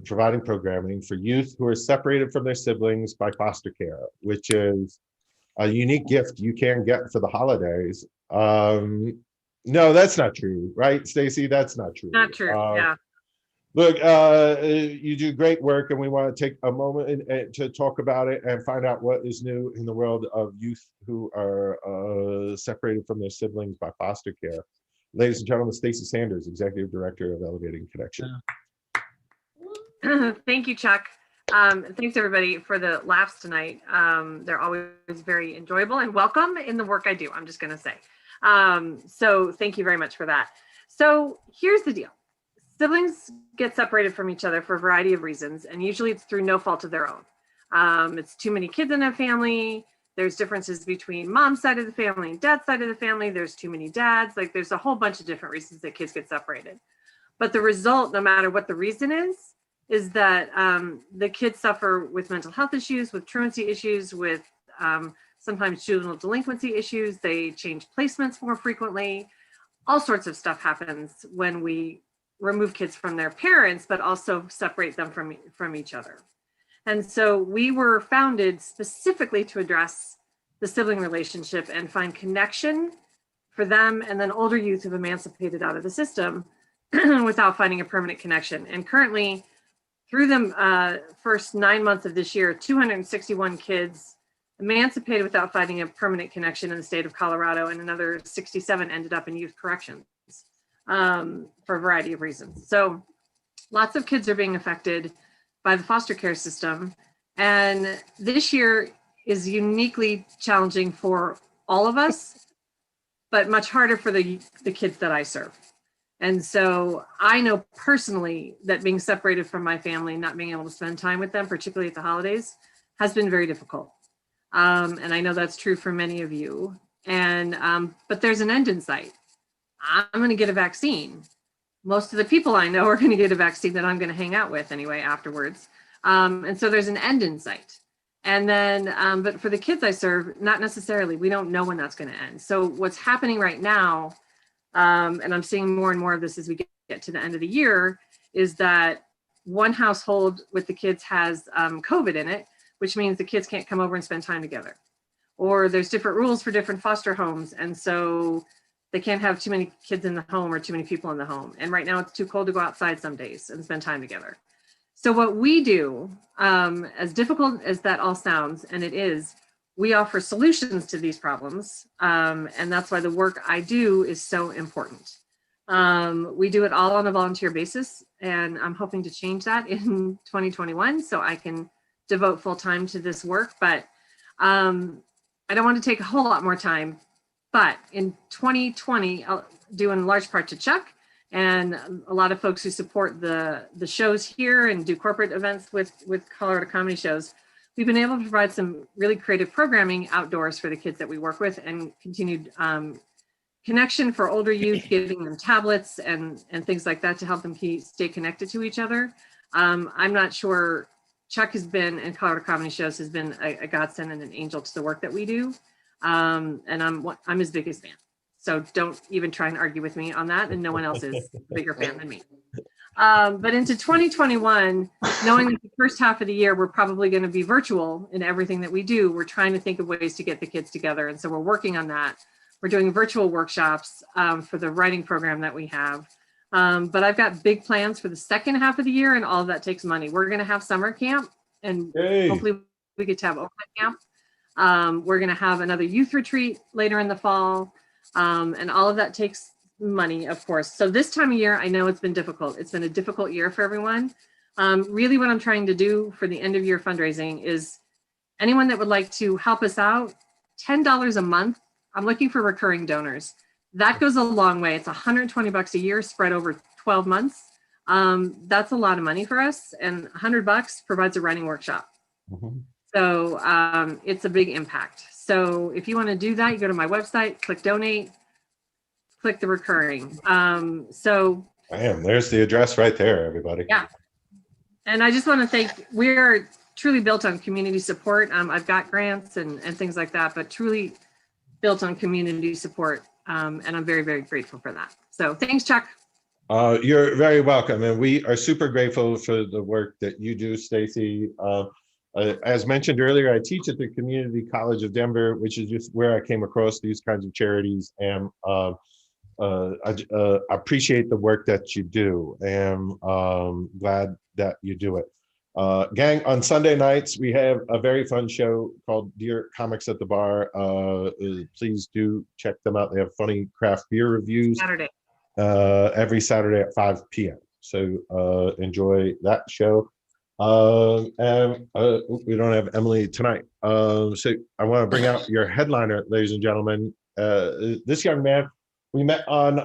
Speaker 1: providing programming for youth who are separated from their siblings by foster care, which is a unique gift you can get for the holidays. No, that's not true, right, Stacey? That's not true.
Speaker 7: Not true. Yeah.
Speaker 1: Look, you do great work, and we want to take a moment to talk about it and find out what is new in the world of youth who are separated from their siblings by foster care. Ladies and gentlemen, Stacey Sanders, Executive Director of Elevating Connection.
Speaker 7: Thank you, Chuck. Thanks everybody for the laughs tonight. They're always very enjoyable and welcome in the work I do, I'm just going to say. So thank you very much for that. So here's the deal. Siblings get separated from each other for a variety of reasons, and usually it's through no fault of their own. It's too many kids in a family. There's differences between mom's side of the family and dad's side of the family. There's too many dads. Like, there's a whole bunch of different reasons that kids get separated. But the result, no matter what the reason is that the kids suffer with mental health issues, with truancy issues, with sometimes juvenile delinquency issues. They change placements more frequently. All sorts of stuff happens when we remove kids from their parents, but also separate them from each other. And so we were founded specifically to address the sibling relationship and find connection for them and then older youth who've emancipated out of the system without finding a permanent connection. And currently, through the first 9 months of this year, 261 kids emancipated without finding a permanent connection in the state of Colorado, and another 67 ended up in youth corrections for a variety of reasons. So lots of kids are being affected by the foster care system. And this year is uniquely challenging for all of us, but much harder for the kids that I serve. And so I know personally that being separated from my family, not being able to spend time with them, particularly at the holidays, has been very difficult. And I know that's true for many of you. And but there's an end in sight. I'm going to get a vaccine. Most of the people I know are going to get a vaccine that I'm going to hang out with anyway afterwards. And so there's an end in sight. And then, but for the kids I serve, not necessarily. We don't know when that's going to end. So what's happening right now, and I'm seeing more and more of this as we get to the end of the year, is that one household with the kids has COVID in it, which means the kids can't come over and spend time together. Or there's different rules for different foster homes. And so they can't have too many kids in the home or too many people in the home. And right now it's too cold to go outside some days and spend time together. So what we do, as difficult as that all sounds, and it is, we offer solutions to these problems. And that's why the work I do is so important. We do it all on a volunteer basis, and I'm hoping to change that in 2021 so I can devote full time to this work. But I don't want to take a whole lot more time. But in 2020, due in large part to Chuck and a lot of folks who support the shows here and do corporate events with Colorado Comedy Shows, we've been able to provide some really creative programming outdoors for the kids that we work with, and continued connection for older youth, giving them tablets and things like that to help them stay connected to each other. I'm not sure, Chuck has been, and Colorado Comedy Shows has been a godsend and an angel to the work that we do. And I'm his biggest fan. So don't even try and argue with me on that. And no one else is a bigger fan than me. But into 2021, knowing that the first half of the year, we're probably going to be virtual in everything that we do, we're trying to think of ways to get the kids together. And so we're working on that. We're doing virtual workshops for the writing program that we have. But I've got big plans for the second half of the year, and all of that takes money. We're going to have summer camp, and hopefully we get to have open camp. We're going to have another youth retreat later in the fall. And all of that takes money, of course. So this time of year, I know it's been difficult. It's been a difficult year for everyone. Really what I'm trying to do for the end of year fundraising is anyone that would like to help us out, $10 a month. I'm looking for recurring donors. That goes a long way. It's $120 a year spread over 12 months. That's a lot of money for us. And $100 provides a writing workshop. Mm-hmm. So it's a big impact. So if you want to do that, you go to my website, click donate, click the recurring.
Speaker 1: There's the address right there, everybody.
Speaker 7: Yeah. And I just want to thank, we're truly built on community support. I've got grants and things like that, but truly built on community support. And I'm very, very grateful for that. So thanks, Chuck.
Speaker 1: You're very welcome. And we are super grateful for the work that you do, Stacy. As mentioned earlier, I teach at the Community College of Denver, which is just where I came across these kinds of charities. And I appreciate the work that you do, and glad that you do it. Gang, on Sunday nights, we have a very fun show called Dear Comics at the Bar. Please do check them out. They have funny craft beer reviews every Saturday at 5 p.m. So enjoy that show. And we don't have Emily tonight. So I want to bring out your headliner, ladies and gentlemen. This young man, we met on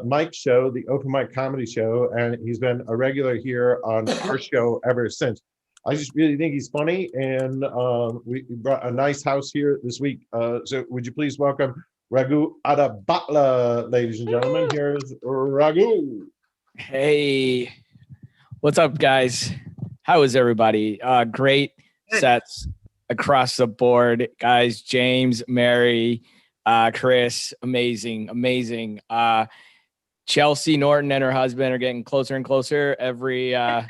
Speaker 1: Mike's show, the Open Mic Comedy Show, and he's been a regular here on our show ever since. I just really think he's funny, and we brought a nice house here this week. So would you please welcome Raghu Adabatla, ladies and gentlemen. Here's Raghu.
Speaker 2: Hey, what's up, guys? How is everybody? Great sets across the board, guys. James, Mary, Chris, amazing. Chelsea Norton and her husband are getting closer and closer every as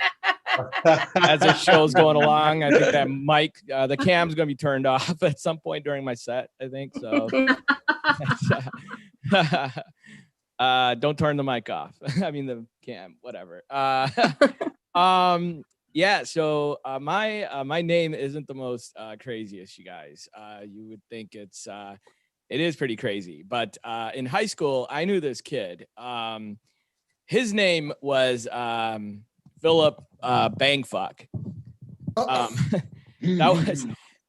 Speaker 2: the show's going along. I think that mic, the cam's going to be turned off at some point during my set, I think so. Don't turn the mic off. I mean the cam, whatever. Yeah, so my name isn't the most craziest, you guys. You would think it is pretty crazy, but in high school, I knew this kid. His name was Philip Bangfuck.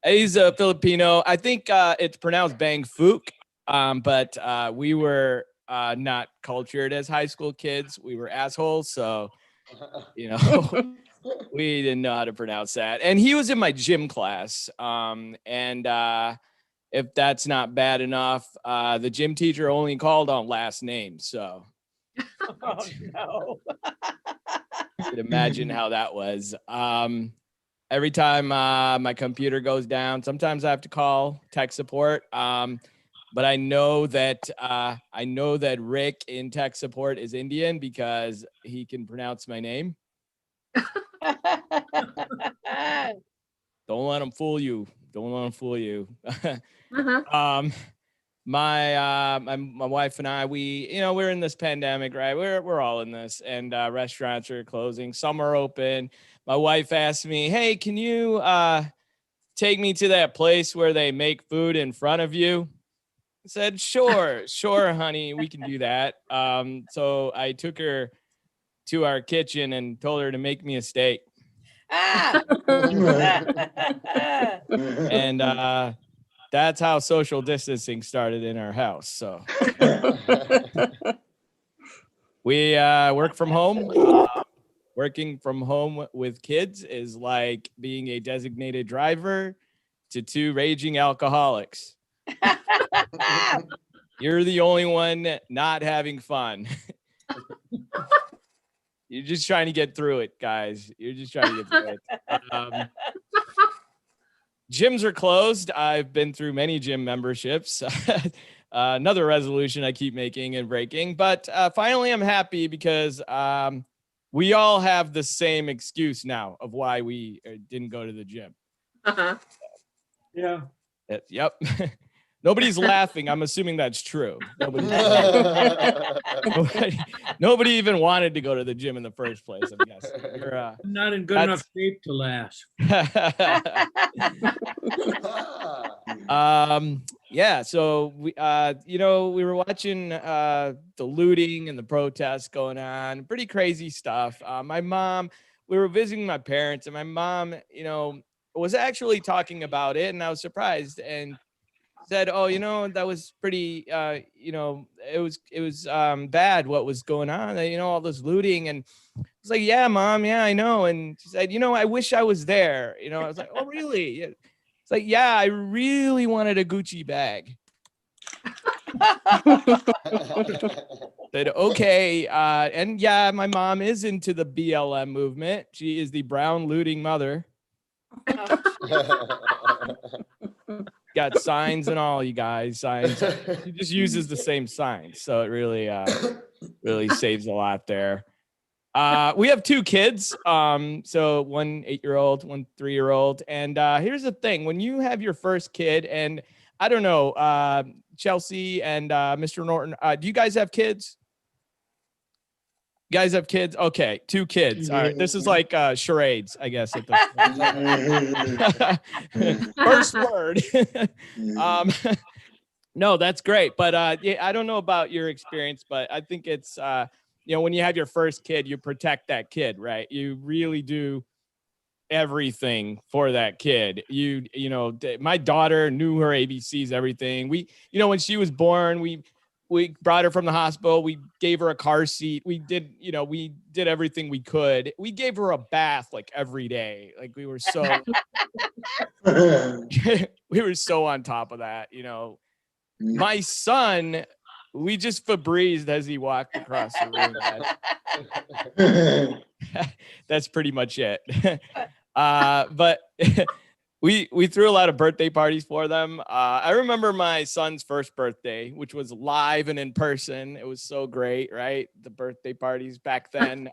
Speaker 2: He's a Filipino. I think it's pronounced Bangfuk, but we were not cultured as high school kids. We were assholes. So, you know, we didn't know how to pronounce that. And he was in my gym class. If that's not bad enough, the gym teacher only called on last names. So
Speaker 4: Oh, no.
Speaker 2: you can imagine how that was. Every time my computer goes down, sometimes I have to call tech support. But I know that Rick in tech support is Indian because he can pronounce my name. Don't let him fool you. Don't let him fool you. My wife and I, we're in this pandemic, right? We're all in this, and restaurants are closing. Some are open. My wife asked me, "Hey, can you take me to that place where they make food in front of you?" I said, "Sure, honey, we can do that." So I took her to our kitchen and told her to make me a steak. And that's how social distancing started in our house. So we work from home. Working from home with kids is like being a designated driver to two raging alcoholics. You're the only one not having fun. You're just trying to get through it, guys. You're just trying to get through it. Gyms are closed. I've been through many gym memberships. Another resolution I keep making and breaking. But finally, I'm happy because we all have the same excuse now of why we didn't go to the gym.
Speaker 3: Yeah.
Speaker 2: Yep. Nobody's laughing. I'm assuming that's true. Nobody even wanted to go to the gym in the first place, I'm guessing.
Speaker 3: I'm not in good enough shape to last.
Speaker 2: Yeah, so we we were watching the looting and the protests going on, pretty crazy stuff. We were visiting my parents, and my mom, was actually talking about it, and I was surprised and said, "Oh, that was pretty it was bad what was going on, all this looting." And I was like, "Yeah, Mom, yeah, I know." And she said, "I wish I was there." I was like, "Oh, really?" It's like, "Yeah, I really wanted a Gucci bag." Said, "Okay." And yeah, my mom is into the BLM movement. She is the brown looting mother. Got signs and all, you guys. Signs. She just uses the same signs, so it really saves a lot there. We have two kids, so one 8-year-old, one 3-year-old. And here's the thing: when you have your first kid, and I don't know, Chelsea and Mr. Norton, do you guys have kids? You guys have kids? Okay, 2 kids. All right, this is like charades, I guess. At the first word. No, that's great. But yeah, I don't know about your experience, but I think it's when you have your first kid, you protect that kid, right? You really do everything for that kid. My daughter knew her ABCs, everything. We, when she was born, we brought her from the hospital. We gave her a car seat. We did everything we could. We gave her a bath like every day. Like we were so on top of that. My son, we just Febrezed as he walked across the room. That's pretty much it. But we threw a lot of birthday parties for them. I remember my son's first birthday, which was live and in person. It was so great, right? The birthday parties back then.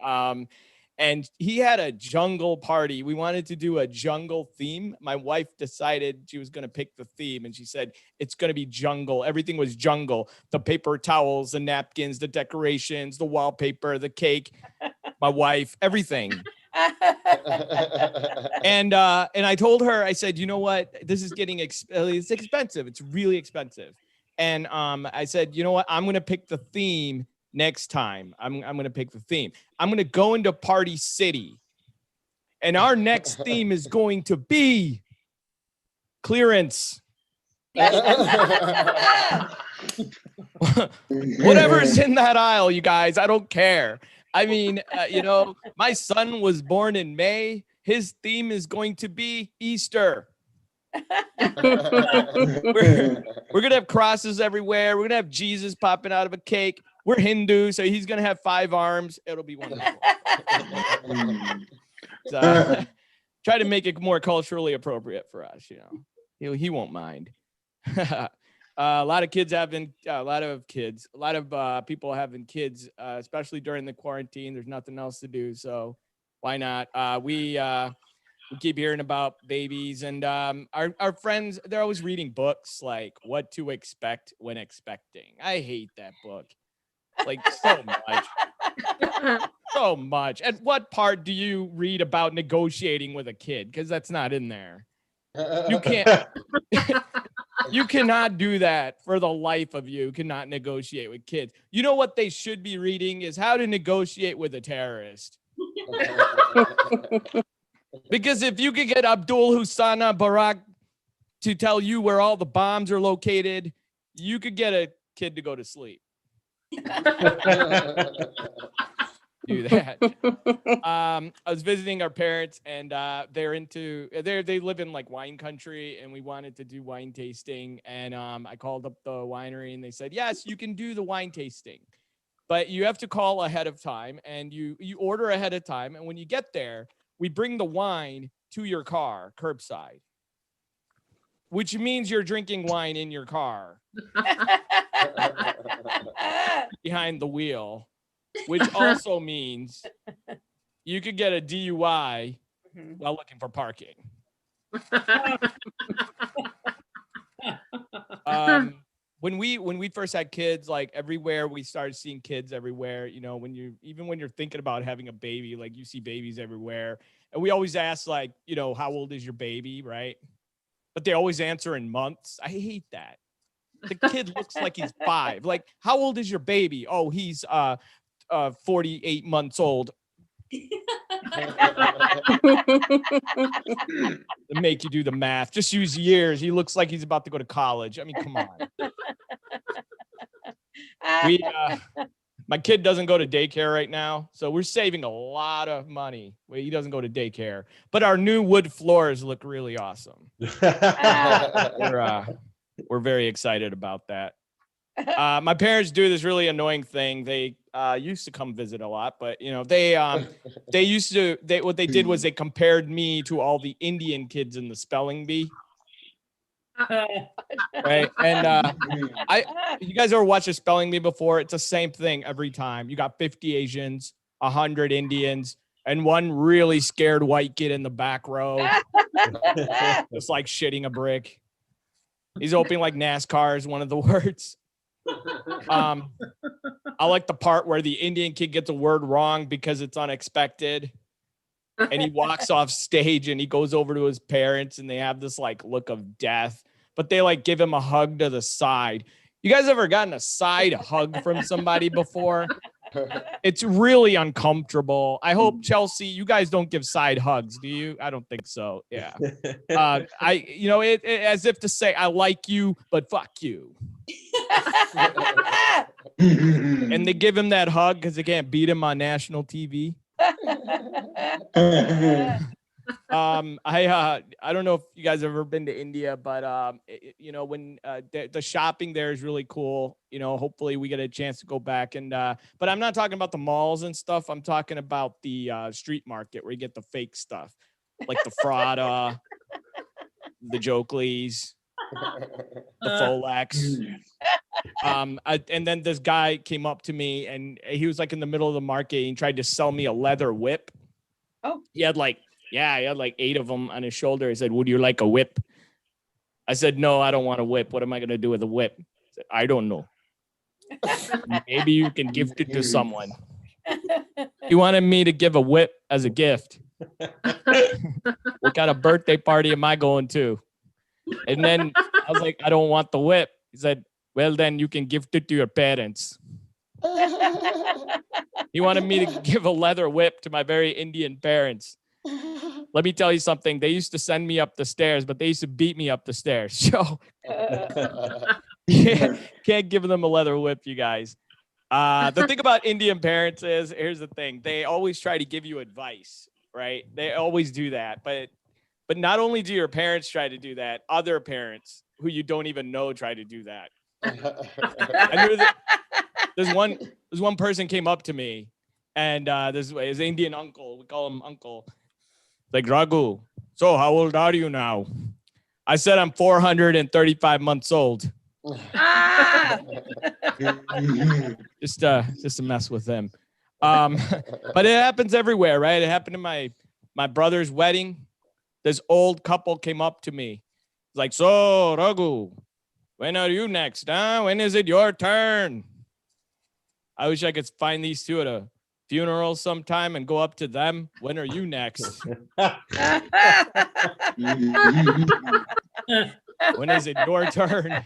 Speaker 2: And he had a jungle party. We wanted to do a jungle theme. My wife decided she was going to pick the theme, and she said, it's going to be jungle. Everything was jungle. The paper towels, the napkins, the decorations, the wallpaper, the cake, my wife, everything. And I told her, I said, you know what? This is getting it's expensive. It's really expensive. And I said, you know what? I'm going to pick the theme next time. I'm going to pick the theme. I'm going to go into Party City. And our next theme is going to be clearance. Whatever's in that aisle, you guys, I don't care. I mean, my son was born in May. His theme is going to be Easter. We're gonna have crosses everywhere. We're gonna have Jesus popping out of a cake. We're Hindu, so he's gonna have 5 arms. It'll be wonderful. So, try to make it more culturally appropriate for us. He won't mind. A lot of people having kids, especially during the quarantine. There's nothing else to do, so why not? We keep hearing about babies, and our friends, they're always reading books like What to Expect When Expecting. I hate that book, like so much. At what part do you read about negotiating with a kid? Because that's not in there. You can't. You cannot do that for the life of you. Cannot negotiate with kids. You know what they should be reading is How to Negotiate with a Terrorist. Because if you could get Abdul Husana Barak to tell you where all the bombs are located, you could get a kid to go to sleep. Do that. I was visiting our parents, and they live in like wine country, and we wanted to do wine tasting. And I called up the winery, and they said, yes, you can do the wine tasting, but you have to call ahead of time, and you order ahead of time. And when you get there, we bring the wine to your car curbside, which means you're drinking wine in your car behind the wheel, which also means you could get a DUI while looking for parking. When we first had kids, like everywhere, we started seeing kids everywhere. When you're thinking about having a baby, like you see babies everywhere. And we always ask, like, how old is your baby, right? But they always answer in months. I hate that. The kid looks like he's 5. Like, how old is your baby? Oh, he's 48 months old. Make you do the math. Just use years. He looks like he's about to go to college. I mean, come on. My kid doesn't go to daycare right now, so we're saving a lot of money. He doesn't go to daycare, but our new wood floors look really awesome. We're very excited about that. My parents do this really annoying thing. They used to come visit a lot, but what they did was they compared me to all the Indian kids in the spelling bee. Right. And you guys ever watched a spelling bee before? It's the same thing every time. You got 50 Asians, 100 Indians, and one really scared white kid in the back row, just like shitting a brick. He's hoping like NASCAR is one of the words. I like the part where the Indian kid gets a word wrong because it's unexpected, and he walks off stage and he goes over to his parents, and they have this like look of death, but they like give him a hug to the side. You guys ever gotten a side hug from somebody before? It's really uncomfortable. I hope, Chelsea, you guys don't give side hugs, do you? I don't think so. Yeah. It as if to say, I like you, but fuck you. And they give him that hug because they can't beat him on national TV. I don't know if you guys have ever been to India, but when the shopping there is really cool. Hopefully we get a chance to go back, and but I'm not talking about the malls and stuff. I'm talking about the street market where you get the fake stuff, like the Frada, the Jokleys, the Folex. And then this guy came up to me, and he was like in the middle of the market, and he tried to sell me a leather whip.
Speaker 4: Oh,
Speaker 2: he had like 8 of them on his shoulder. He said, would you like a whip? I said, no, I don't want a whip. What am I going to do with a whip? He said, I don't know. Maybe you can gift it to someone. He wanted me to give a whip as a gift. What kind of birthday party am I going to? And then I was like, I don't want the whip. He said, well, then you can gift it to your parents. He wanted me to give a leather whip to my very Indian parents. Let me tell you something. They used to send me up the stairs, but they used to beat me up the stairs. So Can't give them a leather whip, you guys. The thing about Indian parents is, here's the thing. They always try to give you advice, right? They always do that. But not only do your parents try to do that, other parents who you don't even know try to do that. And there's one person came up to me, and this his Indian uncle. We call him Uncle. Like, Raghu, so how old are you now? I said I'm 435 months old. Just to mess with them. But it happens everywhere, right? It happened to my brother's wedding. This old couple came up to me. It's like, so Raghu, when are you next? Huh? When is it your turn? I wish I could find these two at a funeral sometime and go up to them. When are you next? When is it your turn?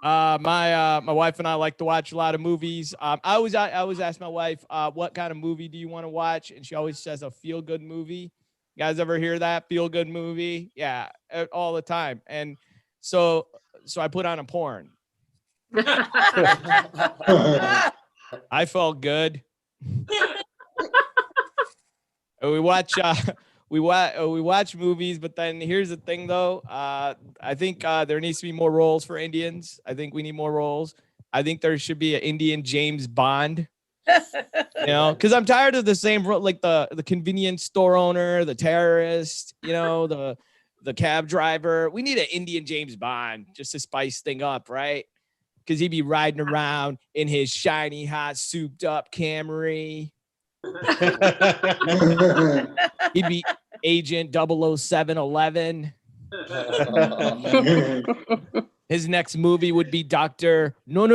Speaker 2: My wife and I like to watch a lot of movies. I always ask my wife, what kind of movie do you want to watch? And she always says a feel-good movie. You guys ever hear that? Feel-good movie? Yeah, all the time. And so I put on a porn. I felt good. We watch movies, but then here's the thing, though. I think there needs to be more roles for Indians. I think we need more roles. I think there should be an Indian James Bond. You know, because I'm tired of the same, like the convenience store owner, the terrorist, you know, the cab driver. We need an Indian James Bond just to spice thing up, right? Because he'd be riding around in his shiny, hot, souped up Camry. He'd be Agent 00711. His next movie would be Dr. No. And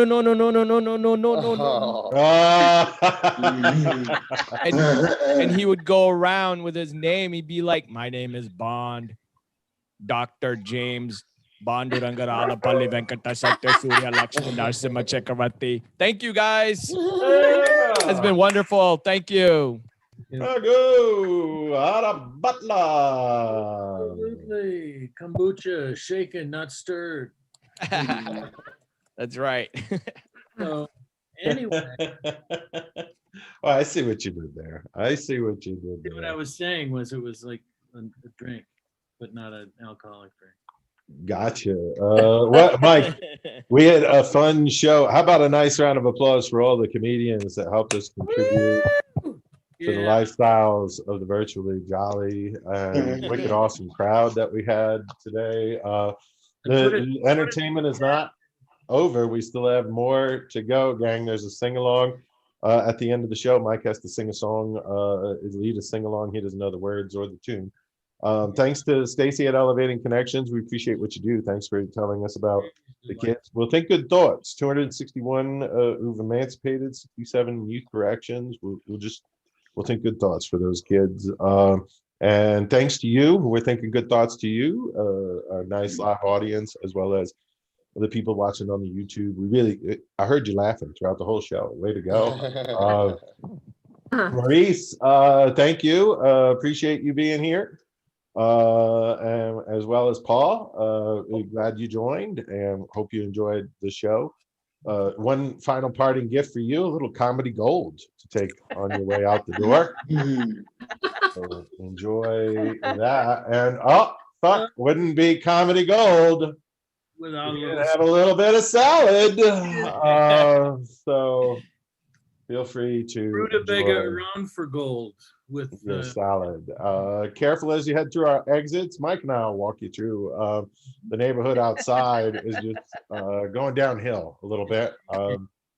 Speaker 2: he would go around with his name. He'd be like, my name is Bond, Dr. James Bandurangarala Palli Venkata Satya Surya Lakshmi Narasimha Chakravarti. Thank you, guys. It's been wonderful. Thank you.
Speaker 1: Go, Ara Butler.
Speaker 3: Absolutely. Kombucha, shaken, not stirred.
Speaker 2: That's right.
Speaker 3: So anyway,
Speaker 1: Oh, I see what you did there.
Speaker 3: what I was saying was it was like a drink, but not an alcoholic drink.
Speaker 1: Gotcha. What, Mike? We had a fun show. How about a nice round of applause for all the comedians that helped us contribute to the lifestyles of the virtually jolly and wicked awesome crowd that we had today. The entertainment is not over. We still have more to go, gang. There's a sing-along at the end of the show. Mike has to sing a song, lead a sing-along. He doesn't know the words or the tune. Thanks to Stacy at Elevating Connections. We appreciate what you do. Thanks for telling us about the kids. We'll think good thoughts. 261 who've emancipated, 67 youth corrections. We'll think good thoughts for those kids. And thanks to you, we're thinking good thoughts to you, our nice live audience, as well as the people watching on the YouTube. I heard you laughing throughout the whole show. Way to go. Maurice, thank you. Appreciate you being here. And as well as Paul, we're glad you joined and hope you enjoyed the show. One final parting gift for you, a little comedy gold to take on your way out the door. So enjoy that. And fuck, wouldn't be comedy gold
Speaker 3: Without
Speaker 1: you have a little bit of salad. So feel free to
Speaker 3: rutabaga around for gold with
Speaker 1: your salad. Careful as you head through our exits. Mike and I will walk you through. The neighborhood outside is just going downhill a little bit.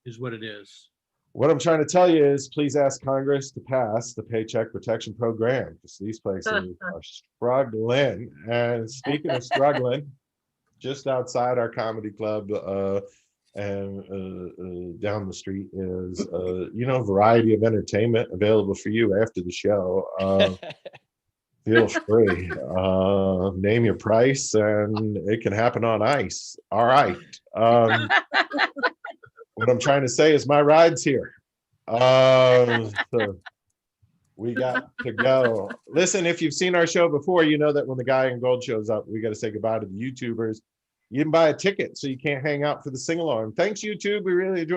Speaker 3: Is what it is.
Speaker 1: What I'm trying to tell you is please ask Congress to pass the Paycheck Protection Program because these places are struggling. And speaking of struggling, just outside our comedy club and down the street is a variety of entertainment available for you after the show. Feel free. Name your price and it can happen on ice. All right. What I'm trying to say is my ride's here. So we got to go. Listen, if you've seen our show before, you know that when the guy in gold shows up, we got to say goodbye to the YouTubers. you didn't buy a ticket, so you can't hang out for the sing-along. Thanks, YouTube. We really enjoyed